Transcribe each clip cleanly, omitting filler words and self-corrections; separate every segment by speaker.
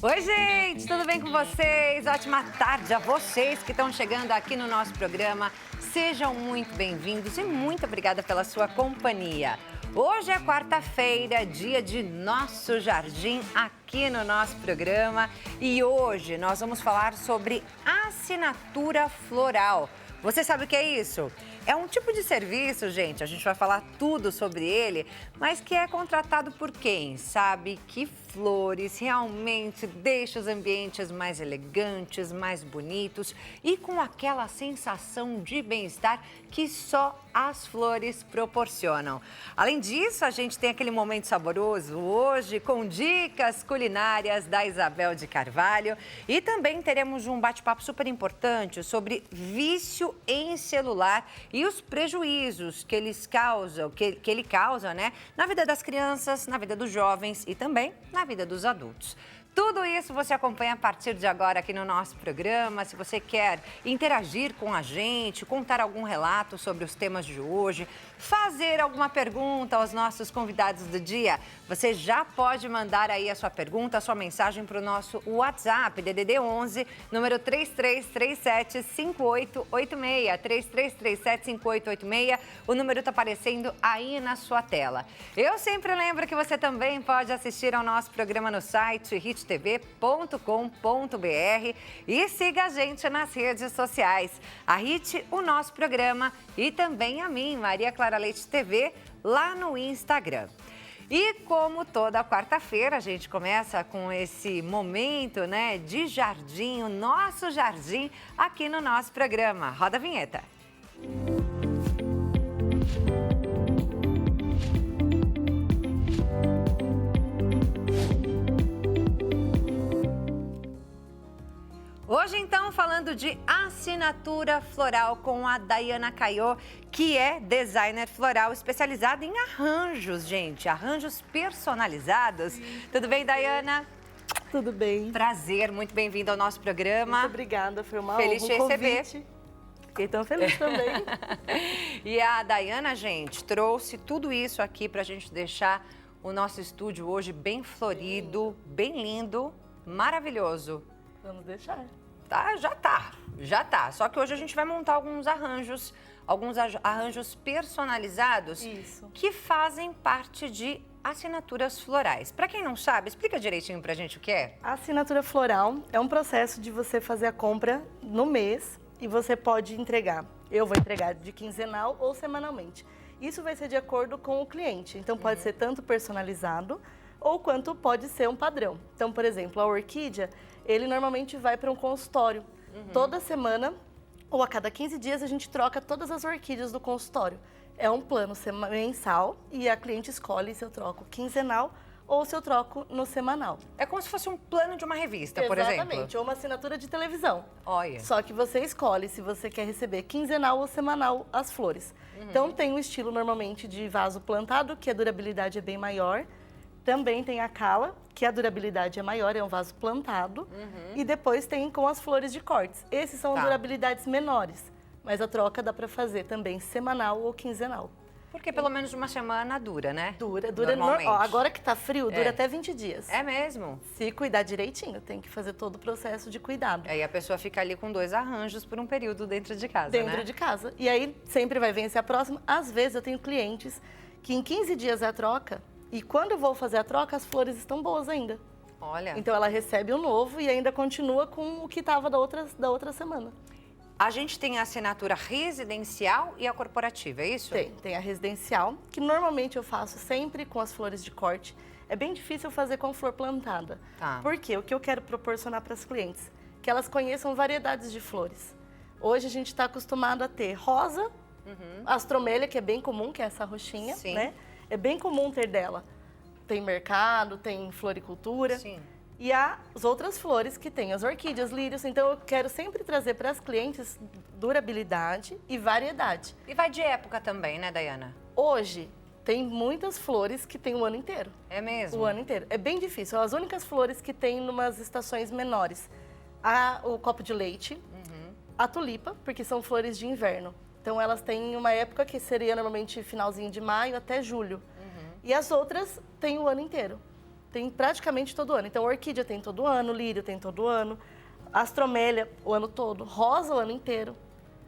Speaker 1: Oi, gente, tudo bem com vocês? Ótima tarde a vocês que estão chegando aqui no nosso programa. Sejam muito bem-vindos e muito obrigada pela sua companhia. Hoje é quarta-feira, dia de Nosso Jardim aqui no nosso programa. E hoje nós vamos falar sobre assinatura floral. Você sabe o que é isso? É um tipo de serviço, gente, a gente vai falar tudo sobre ele, mas que é contratado por quem sabe que flores realmente deixam os ambientes mais elegantes, mais bonitos e com aquela sensação de bem-estar que só as flores proporcionam. Além disso, a gente tem aquele momento saboroso hoje com dicas culinárias da Isabel de Carvalho e também teremos um bate-papo super importante sobre vício em celular e os prejuízos que ele causa, né, na vida das crianças, na vida dos jovens e também na vida dos adultos. Tudo isso você acompanha a partir de agora aqui no nosso programa. Se você quer interagir com a gente, contar algum relato sobre os temas de hoje, fazer alguma pergunta aos nossos convidados do dia, você já pode mandar aí a sua pergunta, a sua mensagem para o nosso WhatsApp, DDD 11, número 3337-5886, 3337-5886. O número está aparecendo aí na sua tela. Eu sempre lembro que você também pode assistir ao nosso programa no site hittv.com.br e siga a gente nas redes sociais. A Hit, o nosso programa, e também a mim, Maria Clara Leite TV, lá no Instagram. E como toda quarta-feira, a gente começa com esse momento, né, de jardim, o nosso jardim, aqui no nosso programa. Roda a vinheta. Hoje, então, falando de assinatura floral com a Dayana Caiô, que é designer floral especializada em arranjos, gente. Arranjos personalizados. Tudo bem, Dayana?
Speaker 2: Tudo bem.
Speaker 1: Prazer, muito bem-vindo ao nosso programa.
Speaker 2: Muito obrigada, foi uma
Speaker 1: feliz
Speaker 2: honra
Speaker 1: te receber.
Speaker 2: Convite. Fiquei tão feliz também.
Speaker 1: E a Dayana, gente, trouxe tudo isso aqui pra gente deixar o nosso estúdio hoje bem florido, bem lindo, maravilhoso.
Speaker 2: Vamos deixar.
Speaker 1: Tá, já tá. Só que hoje a gente vai montar alguns arranjos personalizados.
Speaker 2: Isso.
Speaker 1: Que fazem parte de assinaturas florais. Para quem não sabe, explica direitinho pra gente o que é.
Speaker 2: A assinatura floral é um processo de você fazer a compra no mês e você pode entregar. Eu vou entregar de quinzenal ou semanalmente. Isso vai ser de acordo com o cliente. Então pode ser tanto personalizado ou quanto pode ser um padrão. Então, por exemplo, a orquídea, ele normalmente vai para um consultório. Toda semana ou a cada 15 dias a gente troca todas as orquídeas do consultório. É um plano mensal e a cliente escolhe se eu troco quinzenal ou se eu troco no semanal.
Speaker 1: É como se fosse um plano de uma revista, por exemplo.
Speaker 2: Exatamente, ou uma assinatura de televisão.
Speaker 1: Olha.
Speaker 2: Só que você escolhe se você quer receber quinzenal ou semanal as flores. Então tem um estilo normalmente de vaso plantado, que a durabilidade é bem maior. Também tem a cala, que a durabilidade é maior, é um vaso plantado. E depois tem com as flores de cortes. Esses são durabilidades menores, mas a troca dá para fazer também semanal ou quinzenal.
Speaker 1: Porque pelo menos uma semana dura, né?
Speaker 2: Dura.
Speaker 1: Normalmente.
Speaker 2: Agora que tá frio, dura até 20 dias.
Speaker 1: É mesmo?
Speaker 2: Se cuidar direitinho, tem que fazer todo o processo de cuidado.
Speaker 1: Aí a pessoa fica ali com 2 arranjos por um período dentro de casa,
Speaker 2: Dentro de casa. E aí sempre vai vencer a próxima. Às vezes eu tenho clientes que em 15 dias é a troca. E quando eu vou fazer a troca, as flores estão boas ainda.
Speaker 1: Olha.
Speaker 2: Então ela recebe o novo e ainda continua com o que estava da outra semana.
Speaker 1: A gente tem a assinatura residencial e a corporativa, é isso?
Speaker 2: Tem a residencial, que normalmente eu faço sempre com as flores de corte. É bem difícil fazer com flor plantada.
Speaker 1: Tá.
Speaker 2: Porque o que eu quero proporcionar para as clientes? Que elas conheçam variedades de flores. Hoje a gente está acostumado a ter rosa, astromélia, que é bem comum, que é essa roxinha,
Speaker 1: Sim.
Speaker 2: né? É bem comum ter dela. Tem mercado, tem floricultura.
Speaker 1: Sim.
Speaker 2: E as outras flores que tem, as orquídeas, lírios. Então eu quero sempre trazer para as clientes durabilidade e variedade.
Speaker 1: E vai de época também, né, Dayana?
Speaker 2: Hoje tem muitas flores que tem o ano inteiro.
Speaker 1: É mesmo?
Speaker 2: O ano inteiro. É bem difícil. As únicas flores que tem em umas estações menores. O copo de leite, a tulipa, porque são flores de inverno. Então elas têm uma época que seria normalmente finalzinho de maio até julho. E as outras têm o ano inteiro. tem praticamente todo ano. Então, orquídea tem todo ano, lírio tem todo ano, astromélia o ano todo, rosa o ano inteiro.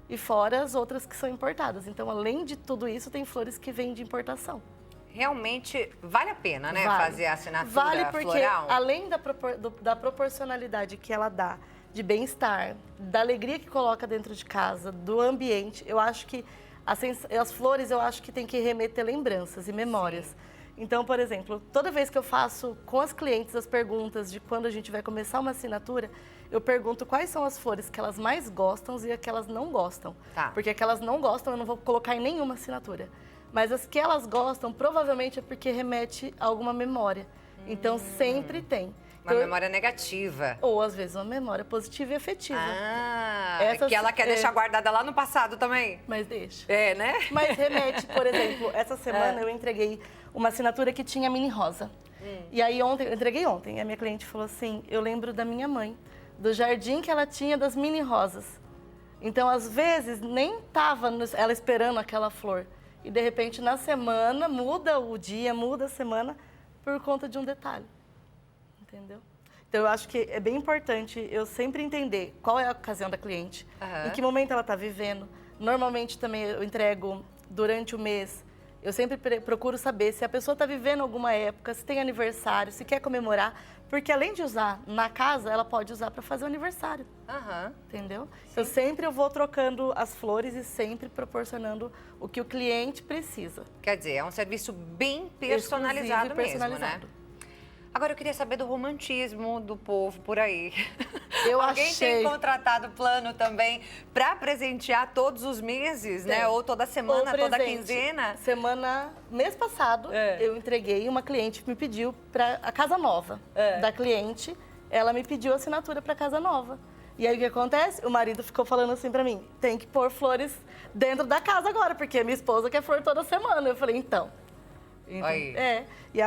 Speaker 2: E fora as outras que são importadas. Então, além de tudo isso, tem flores que vêm de importação.
Speaker 1: Realmente vale a pena, né,
Speaker 2: Vale.
Speaker 1: fazer a assinatura
Speaker 2: Vale porque,
Speaker 1: floral?
Speaker 2: além da proporcionalidade que ela dá, de bem-estar, da alegria que coloca dentro de casa, do ambiente, eu acho que as flores, eu acho que tem que remeter lembranças e memórias. Sim. Então, por exemplo, toda vez que eu faço com as clientes as perguntas de quando a gente vai começar uma assinatura, eu pergunto quais são as flores que elas mais gostam e as que elas não gostam.
Speaker 1: Tá.
Speaker 2: Porque que elas não gostam eu não vou colocar em nenhuma assinatura. Mas as que elas gostam, provavelmente é porque remete a alguma memória. Então, sempre tem.
Speaker 1: Uma memória negativa.
Speaker 2: Ou, às vezes, uma memória positiva e afetiva.
Speaker 1: Ah, que ela quer deixar guardada lá no passado também.
Speaker 2: Mas deixa.
Speaker 1: É, né?
Speaker 2: Mas remete, por exemplo, essa semana eu entreguei uma assinatura que tinha mini rosa. E aí eu entreguei ontem, a minha cliente falou assim, eu lembro da minha mãe, do jardim que ela tinha das mini rosas. Então, às vezes, nem estava ela esperando aquela flor. E, de repente, na semana, muda o dia, muda a semana, por conta de um detalhe. Entendeu? Então, eu acho que é bem importante eu sempre entender qual é a ocasião da cliente, em que momento ela está vivendo. Normalmente, também, eu entrego durante o mês. Eu sempre procuro saber se a pessoa está vivendo alguma época, se tem aniversário, se quer comemorar. Porque, além de usar na casa, ela pode usar para fazer o aniversário. Entendeu? Sim. Então, sempre eu vou trocando as flores e sempre proporcionando o que o cliente precisa.
Speaker 1: Quer dizer, é um serviço bem personalizado mesmo, né? Agora, eu queria saber do romantismo do povo por aí. Alguém tem contratado plano também para presentear todos os meses, né? Ou toda semana, toda quinzena?
Speaker 2: Mês passado, eu entreguei, uma cliente me pediu para a casa nova da cliente. Ela me pediu assinatura para casa nova. E aí, o que acontece? O marido ficou falando assim para mim, tem que pôr flores dentro da casa agora, porque minha esposa quer flor toda semana. Eu falei, então... E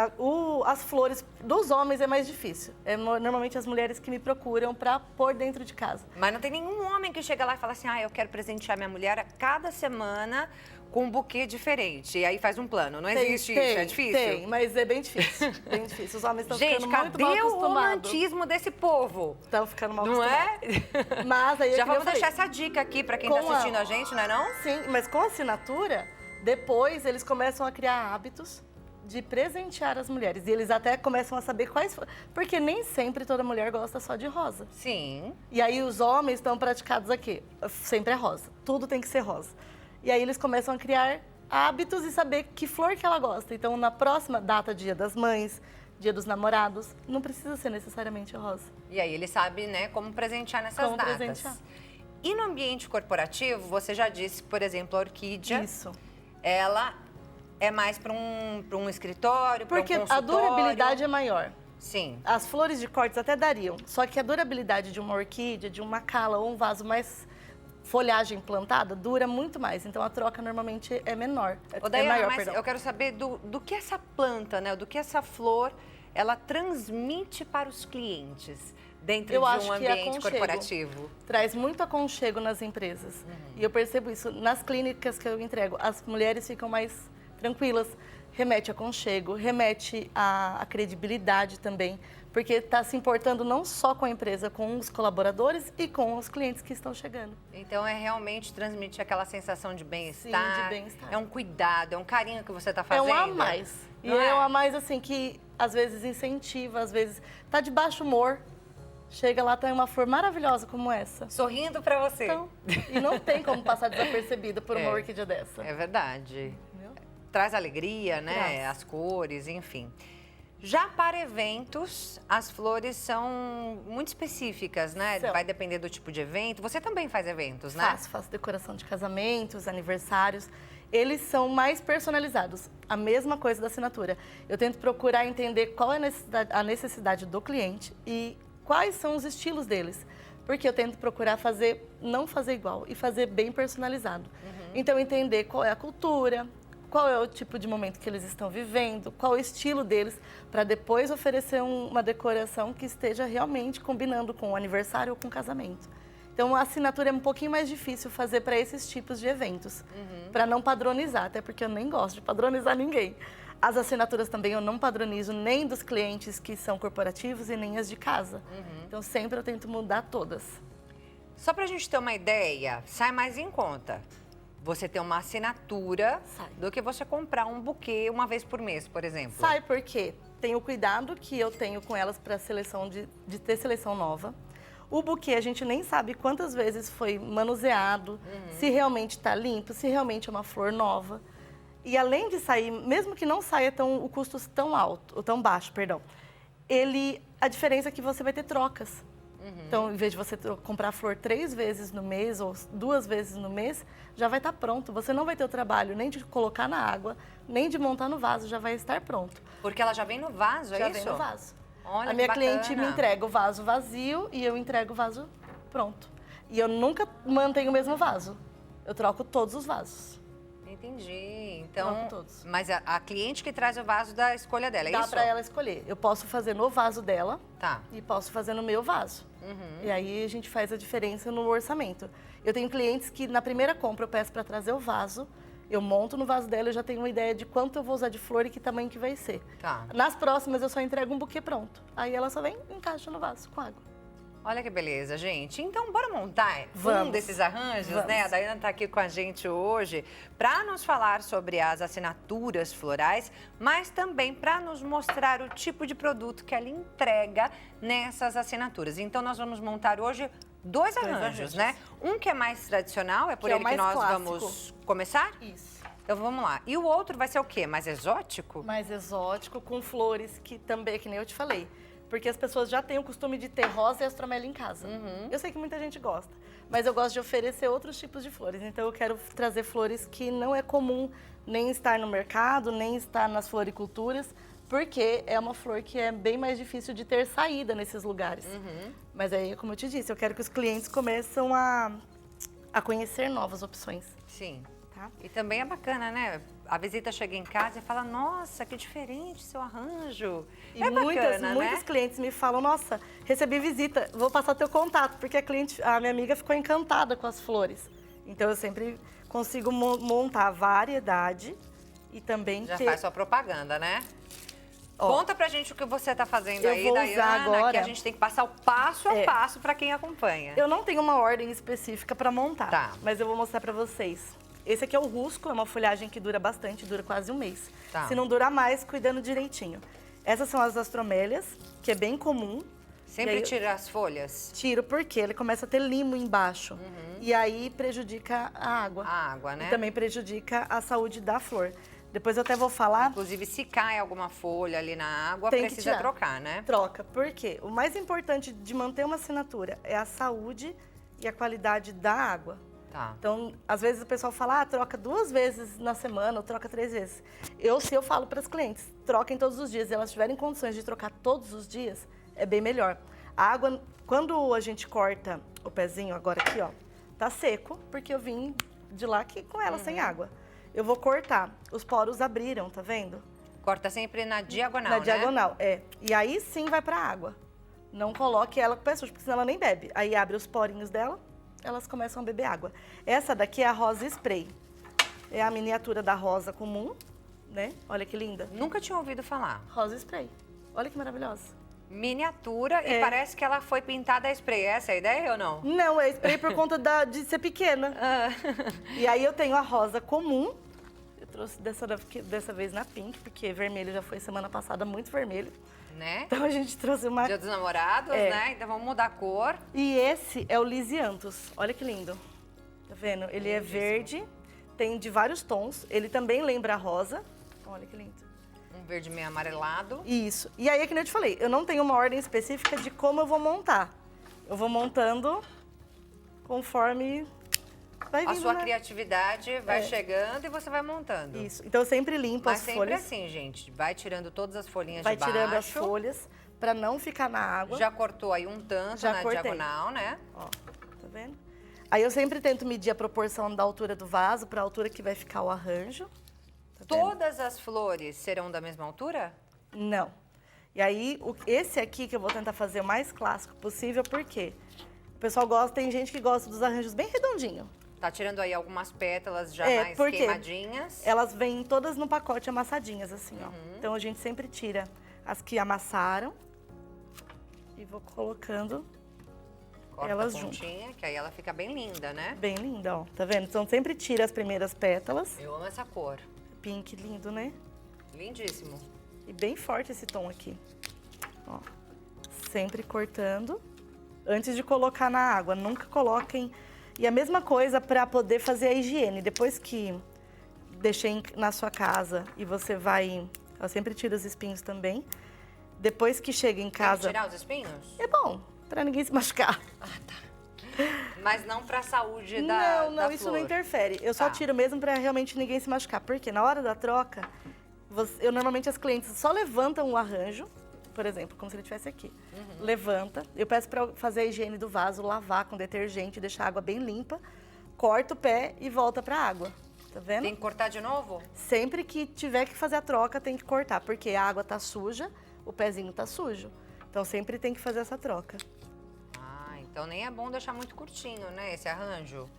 Speaker 2: as flores dos homens é mais difícil. Normalmente as mulheres que me procuram para pôr dentro de casa.
Speaker 1: Mas não tem nenhum homem que chega lá e fala assim, eu quero presentear minha mulher a cada semana com um buquê diferente. E aí faz um plano. Não existe isso? É difícil?
Speaker 2: Tem, mas é bem difícil. Bem difícil. Os homens estão ficando muito mal acostumados.
Speaker 1: Gente, cadê o romantismo desse povo?
Speaker 2: Estão ficando mal
Speaker 1: acostumados.
Speaker 2: Não é? Mas aí
Speaker 1: já vamos deixar essa dica aqui para quem está assistindo a gente, não é não?
Speaker 2: Sim, mas com a assinatura, depois eles começam a criar hábitos de presentear as mulheres. E eles até começam a saber quais... Porque nem sempre toda mulher gosta só de rosa.
Speaker 1: Sim.
Speaker 2: E aí os homens estão praticados aqui. Sempre é rosa. Tudo tem que ser rosa. E aí eles começam a criar hábitos e saber que flor que ela gosta. Então, na próxima data, Dia das Mães, Dia dos Namorados, não precisa ser necessariamente rosa.
Speaker 1: E aí ele sabe, né, como presentear nessas datas. Presentear. E no ambiente corporativo, você já disse, por exemplo, a orquídea.
Speaker 2: Isso.
Speaker 1: Ela... é mais para um escritório, para um consultório?
Speaker 2: Porque a durabilidade é maior.
Speaker 1: Sim.
Speaker 2: As flores de córtex até dariam, só que a durabilidade de uma orquídea, de uma cala ou um vaso mais folhagem plantada, dura muito mais. Então, a troca normalmente é menor.
Speaker 1: É maior, mas eu quero saber do que essa planta, né, do que essa flor, ela transmite para os clientes dentro de um ambiente corporativo.
Speaker 2: Traz muito aconchego nas empresas. E eu percebo isso nas clínicas que eu entrego. As mulheres ficam mais... tranquilas, remete a aconchego, remete a credibilidade também, porque está se importando não só com a empresa, com os colaboradores e com os clientes que estão chegando.
Speaker 1: Então, é realmente transmitir aquela sensação de bem-estar.
Speaker 2: Sim, de bem-estar.
Speaker 1: É um cuidado, é um carinho que você está fazendo.
Speaker 2: É um a mais. E é um a mais, assim, que às vezes incentiva, às vezes está de baixo humor. Chega lá, tem uma flor maravilhosa como essa.
Speaker 1: Sorrindo para você.
Speaker 2: Então, e não tem como passar desapercebida por uma orquídea dessa.
Speaker 1: É verdade. Traz alegria, né? As cores, enfim. Já para eventos, as flores são muito específicas, né? Vai depender do tipo de evento. Você também faz eventos, né?
Speaker 2: Faço decoração de casamentos, aniversários. Eles são mais personalizados. A mesma coisa da assinatura. Eu tento procurar entender qual é a necessidade do cliente e quais são os estilos deles. Porque eu tento procurar não fazer igual e fazer bem personalizado. Então, entender qual é a cultura, qual é o tipo de momento que eles estão vivendo, qual é o estilo deles, para depois oferecer uma decoração que esteja realmente combinando com o aniversário ou com o casamento. Então, a assinatura é um pouquinho mais difícil fazer para esses tipos de eventos, para não padronizar, até porque eu nem gosto de padronizar ninguém. As assinaturas também eu não padronizo nem dos clientes que são corporativos e nem as de casa. Então, sempre eu tento mudar todas.
Speaker 1: Só pra gente ter uma ideia, sai mais em conta você ter uma assinatura do que você comprar um buquê uma vez por mês, por exemplo.
Speaker 2: Sai porque tem o cuidado que eu tenho com elas para seleção de ter seleção nova. O buquê a gente nem sabe quantas vezes foi manuseado, se realmente está limpo, se realmente é uma flor nova. E além de sair, mesmo que não saia o custo tão alto, ou tão baixo, perdão, a diferença é que você vai ter trocas. Então, em vez de você comprar flor 3 vezes no mês ou 2 vezes no mês, já vai estar pronto. Você não vai ter o trabalho nem de colocar na água, nem de montar no vaso, já vai estar pronto.
Speaker 1: Porque ela já vem no vaso, é
Speaker 2: já
Speaker 1: isso?
Speaker 2: Já vem no vaso.
Speaker 1: Olha,
Speaker 2: a minha
Speaker 1: que
Speaker 2: cliente me entrega o vaso vazio e eu entrego o vaso pronto. E eu nunca mantenho o mesmo vaso. Eu troco todos os vasos.
Speaker 1: Entendi. Então,
Speaker 2: Troco todos.
Speaker 1: mas a cliente que traz o vaso da escolha dela, é isso?
Speaker 2: Dá pra ela escolher. Eu posso fazer no vaso dela
Speaker 1: Tá.
Speaker 2: e posso fazer no meu vaso. E aí a gente faz a diferença no orçamento. Eu tenho clientes que na primeira compra eu peço para trazer o vaso, eu monto no vaso dela e já tenho uma ideia de quanto eu vou usar de flor e que tamanho que vai ser.
Speaker 1: Tá.
Speaker 2: Nas próximas eu só entrego um buquê pronto. Aí ela só vem e encaixa no vaso com água.
Speaker 1: Olha que beleza, gente. Então, bora montar um desses arranjos,
Speaker 2: Vamos.
Speaker 1: né? A Daiana está aqui com a gente hoje para nos falar sobre as assinaturas florais, mas também para nos mostrar o tipo de produto que ela entrega nessas assinaturas. Então, nós vamos montar hoje dois arranjos, né? Um que é mais tradicional, é por
Speaker 2: Que é o
Speaker 1: ele que
Speaker 2: mais
Speaker 1: nós
Speaker 2: clássico.
Speaker 1: vamos começar?
Speaker 2: Isso.
Speaker 1: Então, vamos lá. E o outro vai ser o quê? Mais exótico?
Speaker 2: Mais exótico, com flores, que também, que nem eu te falei. Porque as pessoas já têm o costume de ter rosa e astromélia em casa. Eu sei que muita gente gosta, mas eu gosto de oferecer outros tipos de flores. Então eu quero trazer flores que não é comum nem estar no mercado, nem estar nas floriculturas, porque é uma flor que é bem mais difícil de ter saída nesses lugares. Mas aí, como eu te disse, eu quero que os clientes comecem a conhecer novas opções.
Speaker 1: Sim.
Speaker 2: Tá?
Speaker 1: E também é bacana, né? A visita chega em casa e fala, nossa, que diferente seu arranjo.
Speaker 2: E
Speaker 1: é bacana,
Speaker 2: muitos
Speaker 1: né?
Speaker 2: clientes me falam, nossa, recebi visita, vou passar teu contato, porque a minha amiga ficou encantada com as flores. Então eu sempre consigo montar variedade e também
Speaker 1: Já
Speaker 2: ter...
Speaker 1: faz sua propaganda, né?
Speaker 2: Ó,
Speaker 1: conta pra gente o que você tá fazendo
Speaker 2: eu
Speaker 1: aí,
Speaker 2: vou usar
Speaker 1: Daiana,
Speaker 2: agora-
Speaker 1: que a gente tem que passar o passo a passo pra quem acompanha.
Speaker 2: Eu não tenho uma ordem específica para montar,
Speaker 1: Tá.
Speaker 2: mas eu vou mostrar para vocês. Esse aqui é o rusco, é uma folhagem que dura bastante, dura quase um mês.
Speaker 1: Tá.
Speaker 2: Se não durar mais, cuidando direitinho. Essas são as astromélias, que é bem comum.
Speaker 1: Sempre
Speaker 2: E aí-
Speaker 1: tira as folhas,
Speaker 2: Tiro porque ele começa a ter limo embaixo. E aí prejudica a água.
Speaker 1: a água, né?
Speaker 2: E também prejudica a saúde da flor. Depois eu até vou falar,
Speaker 1: Inclusive, se cai alguma folha ali na água,
Speaker 2: Tem que
Speaker 1: precisa
Speaker 2: tirar.
Speaker 1: trocar, né?
Speaker 2: troca. Por quê? O mais importante de manter uma assinatura é a saúde e a qualidade da água.
Speaker 1: Tá.
Speaker 2: Então, às vezes o pessoal fala, troca 2 vezes na semana ou troca 3 vezes. Se eu falo para as clientes, troquem todos os dias. Se elas tiverem condições de trocar todos os dias, é bem melhor. A água, quando a gente corta o pezinho agora aqui, ó, tá seco, porque eu vim de lá aqui com ela sem água. Eu vou cortar. Os poros abriram, tá vendo?
Speaker 1: Corta sempre na diagonal,
Speaker 2: Na
Speaker 1: né?
Speaker 2: diagonal, é. E aí sim vai pra água. Não coloque ela com o pé sujo, porque senão ela nem bebe. Aí abre os porinhos dela, elas começam a beber água. Essa daqui é a rosa spray. É a miniatura da rosa comum, né? Olha que linda.
Speaker 1: Nunca tinha ouvido falar.
Speaker 2: Rosa spray. Olha que maravilhosa.
Speaker 1: Miniatura e
Speaker 2: É.
Speaker 1: parece que ela foi pintada a spray. Essa é a ideia ou não?
Speaker 2: Não, é spray por conta de ser pequena. E aí eu tenho a rosa comum. Eu trouxe dessa vez na pink, porque vermelho já foi semana passada, muito vermelho.
Speaker 1: Né?
Speaker 2: Então a gente trouxe uma...
Speaker 1: Dia dos namorados,
Speaker 2: É.
Speaker 1: né? Então vamos mudar a cor.
Speaker 2: E esse é o Lisianthus. Olha que lindo. Tá vendo? Ele é verde, tem de vários tons. Ele também lembra a rosa. Olha que lindo.
Speaker 1: Um verde meio amarelado.
Speaker 2: Isso. E aí, é que nem eu te falei, eu não tenho uma ordem específica de como eu vou montar. Eu vou montando conforme vai
Speaker 1: A
Speaker 2: vindo,
Speaker 1: sua
Speaker 2: né?
Speaker 1: criatividade vai
Speaker 2: É.
Speaker 1: chegando e você vai montando.
Speaker 2: Isso. Então eu sempre limpo
Speaker 1: Mas
Speaker 2: as
Speaker 1: sempre
Speaker 2: folhas.
Speaker 1: assim, gente. Vai tirando todas as folhinhas
Speaker 2: Vai
Speaker 1: de baixo.
Speaker 2: tirando as folhas pra não ficar na água.
Speaker 1: Já cortou aí um tanto
Speaker 2: Já
Speaker 1: na
Speaker 2: cortei.
Speaker 1: diagonal, né?
Speaker 2: Ó, tá vendo? Aí eu sempre tento medir a proporção da altura do vaso para a altura que vai ficar o arranjo. Tá vendo?
Speaker 1: Todas as flores serão da mesma altura?
Speaker 2: Não. E aí, esse aqui que eu vou tentar fazer o mais clássico possível, porque o pessoal gosta, tem gente que gosta dos arranjos bem redondinhos.
Speaker 1: Tá tirando aí algumas pétalas já mais
Speaker 2: porque
Speaker 1: queimadinhas.
Speaker 2: elas vêm todas no pacote amassadinhas, assim, ó. Então a gente sempre tira as que amassaram e vou colocando
Speaker 1: Corta
Speaker 2: elas
Speaker 1: a
Speaker 2: junto.
Speaker 1: pontinha, que aí ela fica bem linda, né?
Speaker 2: Bem linda, ó. Tá vendo? Então sempre tira as primeiras pétalas.
Speaker 1: Eu amo essa cor.
Speaker 2: Pink lindo, né?
Speaker 1: Lindíssimo.
Speaker 2: E bem forte esse tom aqui. Ó. Sempre cortando antes de colocar na água. Nunca coloquem... E a mesma coisa para poder fazer a higiene. Depois que deixei na sua casa e você vai... Eu sempre tiro os espinhos também. Depois que chega em
Speaker 1: Tem que
Speaker 2: casa...
Speaker 1: tirar os espinhos?
Speaker 2: É bom, para ninguém se machucar.
Speaker 1: Ah, tá. Mas não pra saúde da
Speaker 2: Não, isso
Speaker 1: flor.
Speaker 2: não interfere. Eu só
Speaker 1: Tá.
Speaker 2: tiro mesmo para realmente ninguém se machucar. Porque na hora da troca, eu normalmente as clientes só levantam o arranjo, por exemplo, como se ele estivesse aqui. Levanta, eu peço para fazer a higiene do vaso, lavar com detergente, deixar a água bem limpa, corta o pé e volta para a água. Tá vendo?
Speaker 1: Tem que cortar de novo?
Speaker 2: Sempre que tiver que fazer a troca, tem que cortar, porque a água tá suja, o pezinho tá sujo. Então sempre tem que fazer essa troca.
Speaker 1: Ah, então nem é bom deixar muito curtinho, né, esse arranjo.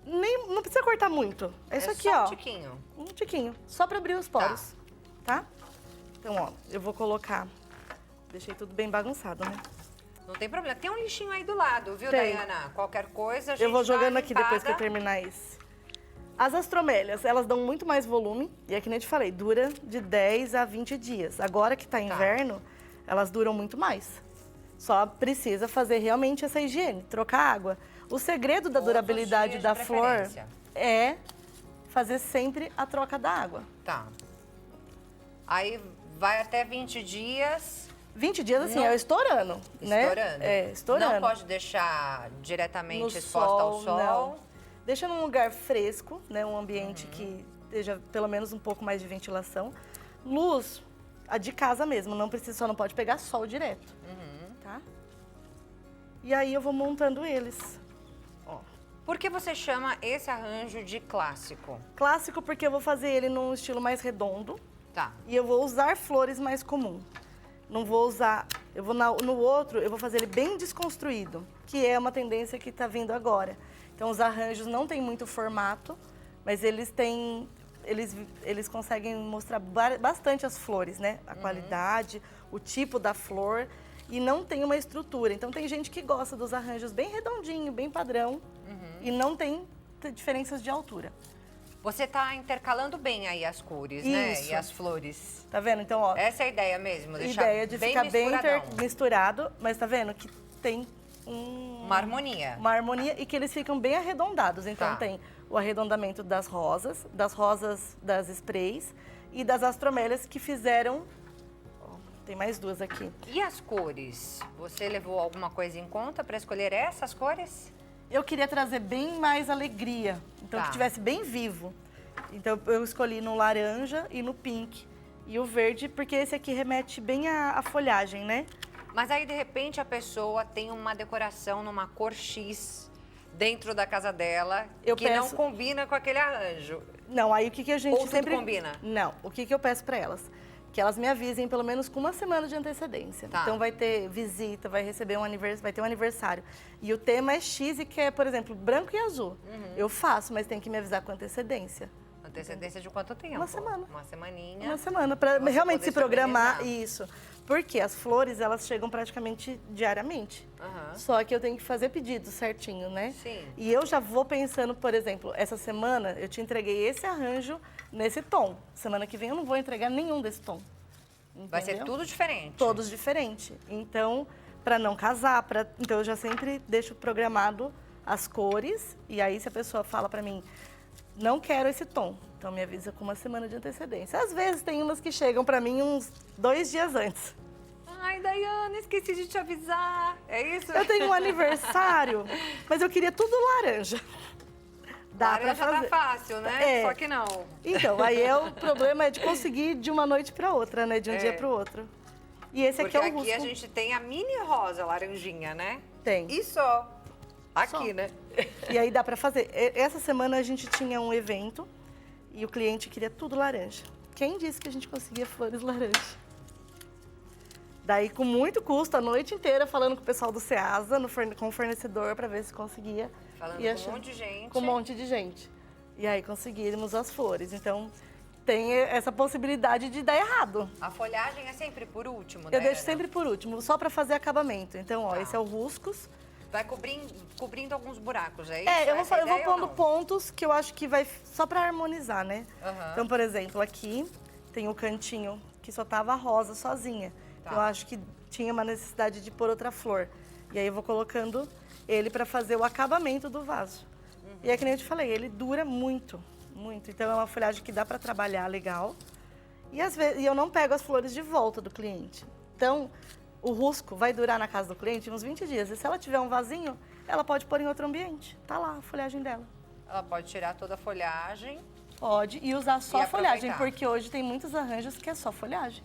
Speaker 2: Não precisa cortar muito. É isso aqui,
Speaker 1: só
Speaker 2: ó.
Speaker 1: um tiquinho.
Speaker 2: Um tiquinho, só para abrir os poros, tá? Então, ó, eu vou colocar... Deixei tudo bem bagunçado, né?
Speaker 1: Não tem problema. Tem um lixinho aí do lado, viu,
Speaker 2: Tem.
Speaker 1: Daiana? Qualquer coisa, a gente
Speaker 2: Eu vou
Speaker 1: dá
Speaker 2: jogando
Speaker 1: uma
Speaker 2: aqui depois que eu
Speaker 1: limpada.
Speaker 2: terminar esse. As astromélias, elas dão muito mais volume. E é que nem eu te falei, dura de 10 a 20 dias. Agora que tá inverno, elas duram muito mais. Só precisa fazer realmente essa higiene, trocar água. O segredo da
Speaker 1: Todos os
Speaker 2: durabilidade
Speaker 1: dias
Speaker 2: da
Speaker 1: de
Speaker 2: flor
Speaker 1: preferência.
Speaker 2: é fazer sempre a troca da água.
Speaker 1: Tá. Aí vai até 20 dias.
Speaker 2: 20 dias, assim,
Speaker 1: Não-
Speaker 2: é estourando, né?
Speaker 1: Estourando.
Speaker 2: É, estourando.
Speaker 1: Não pode deixar diretamente
Speaker 2: No
Speaker 1: exposta ao sol.
Speaker 2: Não. Deixa num lugar fresco, né? Um ambiente que esteja pelo menos um pouco mais de ventilação. Luz, a de casa mesmo, não precisa, só não pode pegar sol direto, tá? E aí eu vou montando eles. Ó.
Speaker 1: Por que você chama esse arranjo de clássico?
Speaker 2: Clássico porque eu vou fazer ele num estilo mais redondo
Speaker 1: Tá.
Speaker 2: e eu vou usar flores mais comum. Não vou usar, eu vou no outro, eu vou fazer ele bem desconstruído, que é uma tendência que está vindo agora. Então os arranjos não têm muito formato, mas eles têm, eles conseguem mostrar bastante as flores, né? A qualidade, o tipo da flor e não tem uma estrutura. Então tem gente que gosta dos arranjos bem redondinho, bem padrão e não tem diferenças de altura.
Speaker 1: Você tá intercalando bem aí as cores, né?
Speaker 2: Isso.
Speaker 1: E as flores.
Speaker 2: Tá vendo? Então, ó,
Speaker 1: Essa é a ideia mesmo, deixar
Speaker 2: ideia de ficar bem
Speaker 1: misturadão.
Speaker 2: misturado, mas tá vendo que tem
Speaker 1: Uma harmonia.
Speaker 2: uma harmonia e que eles ficam bem arredondados. Então
Speaker 1: Tá.
Speaker 2: tem o arredondamento das rosas das sprays e das astromélias que fizeram... Ó, tem mais duas aqui.
Speaker 1: E as cores? Você levou alguma coisa em conta para escolher essas cores?
Speaker 2: Eu queria trazer bem mais alegria, então
Speaker 1: Tá.
Speaker 2: que tivesse bem vivo. Então eu escolhi no laranja e no pink. E o verde, porque esse aqui remete bem à folhagem, né?
Speaker 1: Mas aí, de repente, a pessoa tem uma decoração numa cor X dentro da casa dela
Speaker 2: Eu
Speaker 1: que não
Speaker 2: peço-
Speaker 1: combina com aquele arranjo.
Speaker 2: Não, aí o que a gente
Speaker 1: Ou tudo
Speaker 2: sempre...
Speaker 1: combina?
Speaker 2: Não, o que eu peço para elas? Que elas me avisem pelo menos com uma semana de antecedência.
Speaker 1: Tá.
Speaker 2: Então vai ter visita, vai receber vai ter um aniversário. E o tema é X e que é, por exemplo, branco e azul. Eu faço, mas tem que me avisar com antecedência.
Speaker 1: Antecedência de quanto tempo?
Speaker 2: Uma semana.
Speaker 1: Uma semaninha.
Speaker 2: Uma semana, para
Speaker 1: Você
Speaker 2: realmente
Speaker 1: poder
Speaker 2: se
Speaker 1: se
Speaker 2: programar
Speaker 1: organizar.
Speaker 2: isso. Porque as flores, elas chegam praticamente diariamente.
Speaker 1: Aham.
Speaker 2: Só que eu tenho que fazer pedido certinho, né?
Speaker 1: Sim.
Speaker 2: E eu já vou pensando, por exemplo, essa semana eu te entreguei esse arranjo nesse tom. Semana que vem eu não vou entregar nenhum desse tom.
Speaker 1: Vai ser
Speaker 2: Entendeu?
Speaker 1: tudo diferente.
Speaker 2: Todos diferentes. Então, para não casar, então eu já sempre deixo programado as cores. E aí, se a pessoa fala para mim, não quero esse tom, então me avisa com uma semana de antecedência. Às vezes tem umas que chegam para mim uns 2 dias antes.
Speaker 1: Ai, Daiana, esqueci de te avisar. É isso?
Speaker 2: Eu tenho um aniversário, mas eu queria tudo laranja. Dá para
Speaker 1: Laranja
Speaker 2: fazer.
Speaker 1: tá fácil, né?
Speaker 2: É.
Speaker 1: Só que não.
Speaker 2: Então, aí o problema é de conseguir de uma noite para outra, né? De um
Speaker 1: É.
Speaker 2: dia para o outro. E esse
Speaker 1: Porque
Speaker 2: aqui é o
Speaker 1: aqui a
Speaker 2: rusco.
Speaker 1: gente tem a mini rosa laranjinha, né?
Speaker 2: Tem.
Speaker 1: E só. Aqui,
Speaker 2: Só.
Speaker 1: né?
Speaker 2: E aí dá pra fazer. Essa semana a gente tinha um evento e o cliente queria tudo laranja. Quem disse que a gente conseguia flores laranja? Daí, com muito custo, a noite inteira falando com o pessoal do Ceasa, com o fornecedor, pra ver se conseguia
Speaker 1: Falando
Speaker 2: e
Speaker 1: com
Speaker 2: achando,
Speaker 1: um monte de gente.
Speaker 2: Com um monte de gente. E aí conseguimos as flores. Então, tem essa possibilidade de dar errado.
Speaker 1: A folhagem é sempre por último, né?
Speaker 2: Eu deixo sempre por último, só para fazer acabamento. Então, ó, esse é o ruscus.
Speaker 1: Vai cobrindo alguns buracos, é isso?
Speaker 2: É, eu vou
Speaker 1: Essa ideia
Speaker 2: pondo
Speaker 1: ou não?
Speaker 2: pontos que eu acho que vai só para harmonizar, né?
Speaker 1: Aham.
Speaker 2: Então, por exemplo, aqui tem o cantinho que só tava rosa sozinha.
Speaker 1: Tá.
Speaker 2: Eu acho que tinha uma necessidade de pôr outra flor. E aí eu vou colocando ele para fazer o acabamento do vaso. E é que nem eu te falei, ele dura muito, muito. Então é uma folhagem que dá para trabalhar legal. E às vezes eu não pego as flores de volta do cliente. Então, o rusco vai durar na casa do cliente uns 20 dias. E se ela tiver um vasinho, ela pode pôr em outro ambiente. Tá lá a folhagem dela.
Speaker 1: Ela pode tirar toda a folhagem.
Speaker 2: Pode, e usar só
Speaker 1: E
Speaker 2: a folhagem,
Speaker 1: aproveitar.
Speaker 2: porque hoje tem muitos arranjos que é só folhagem.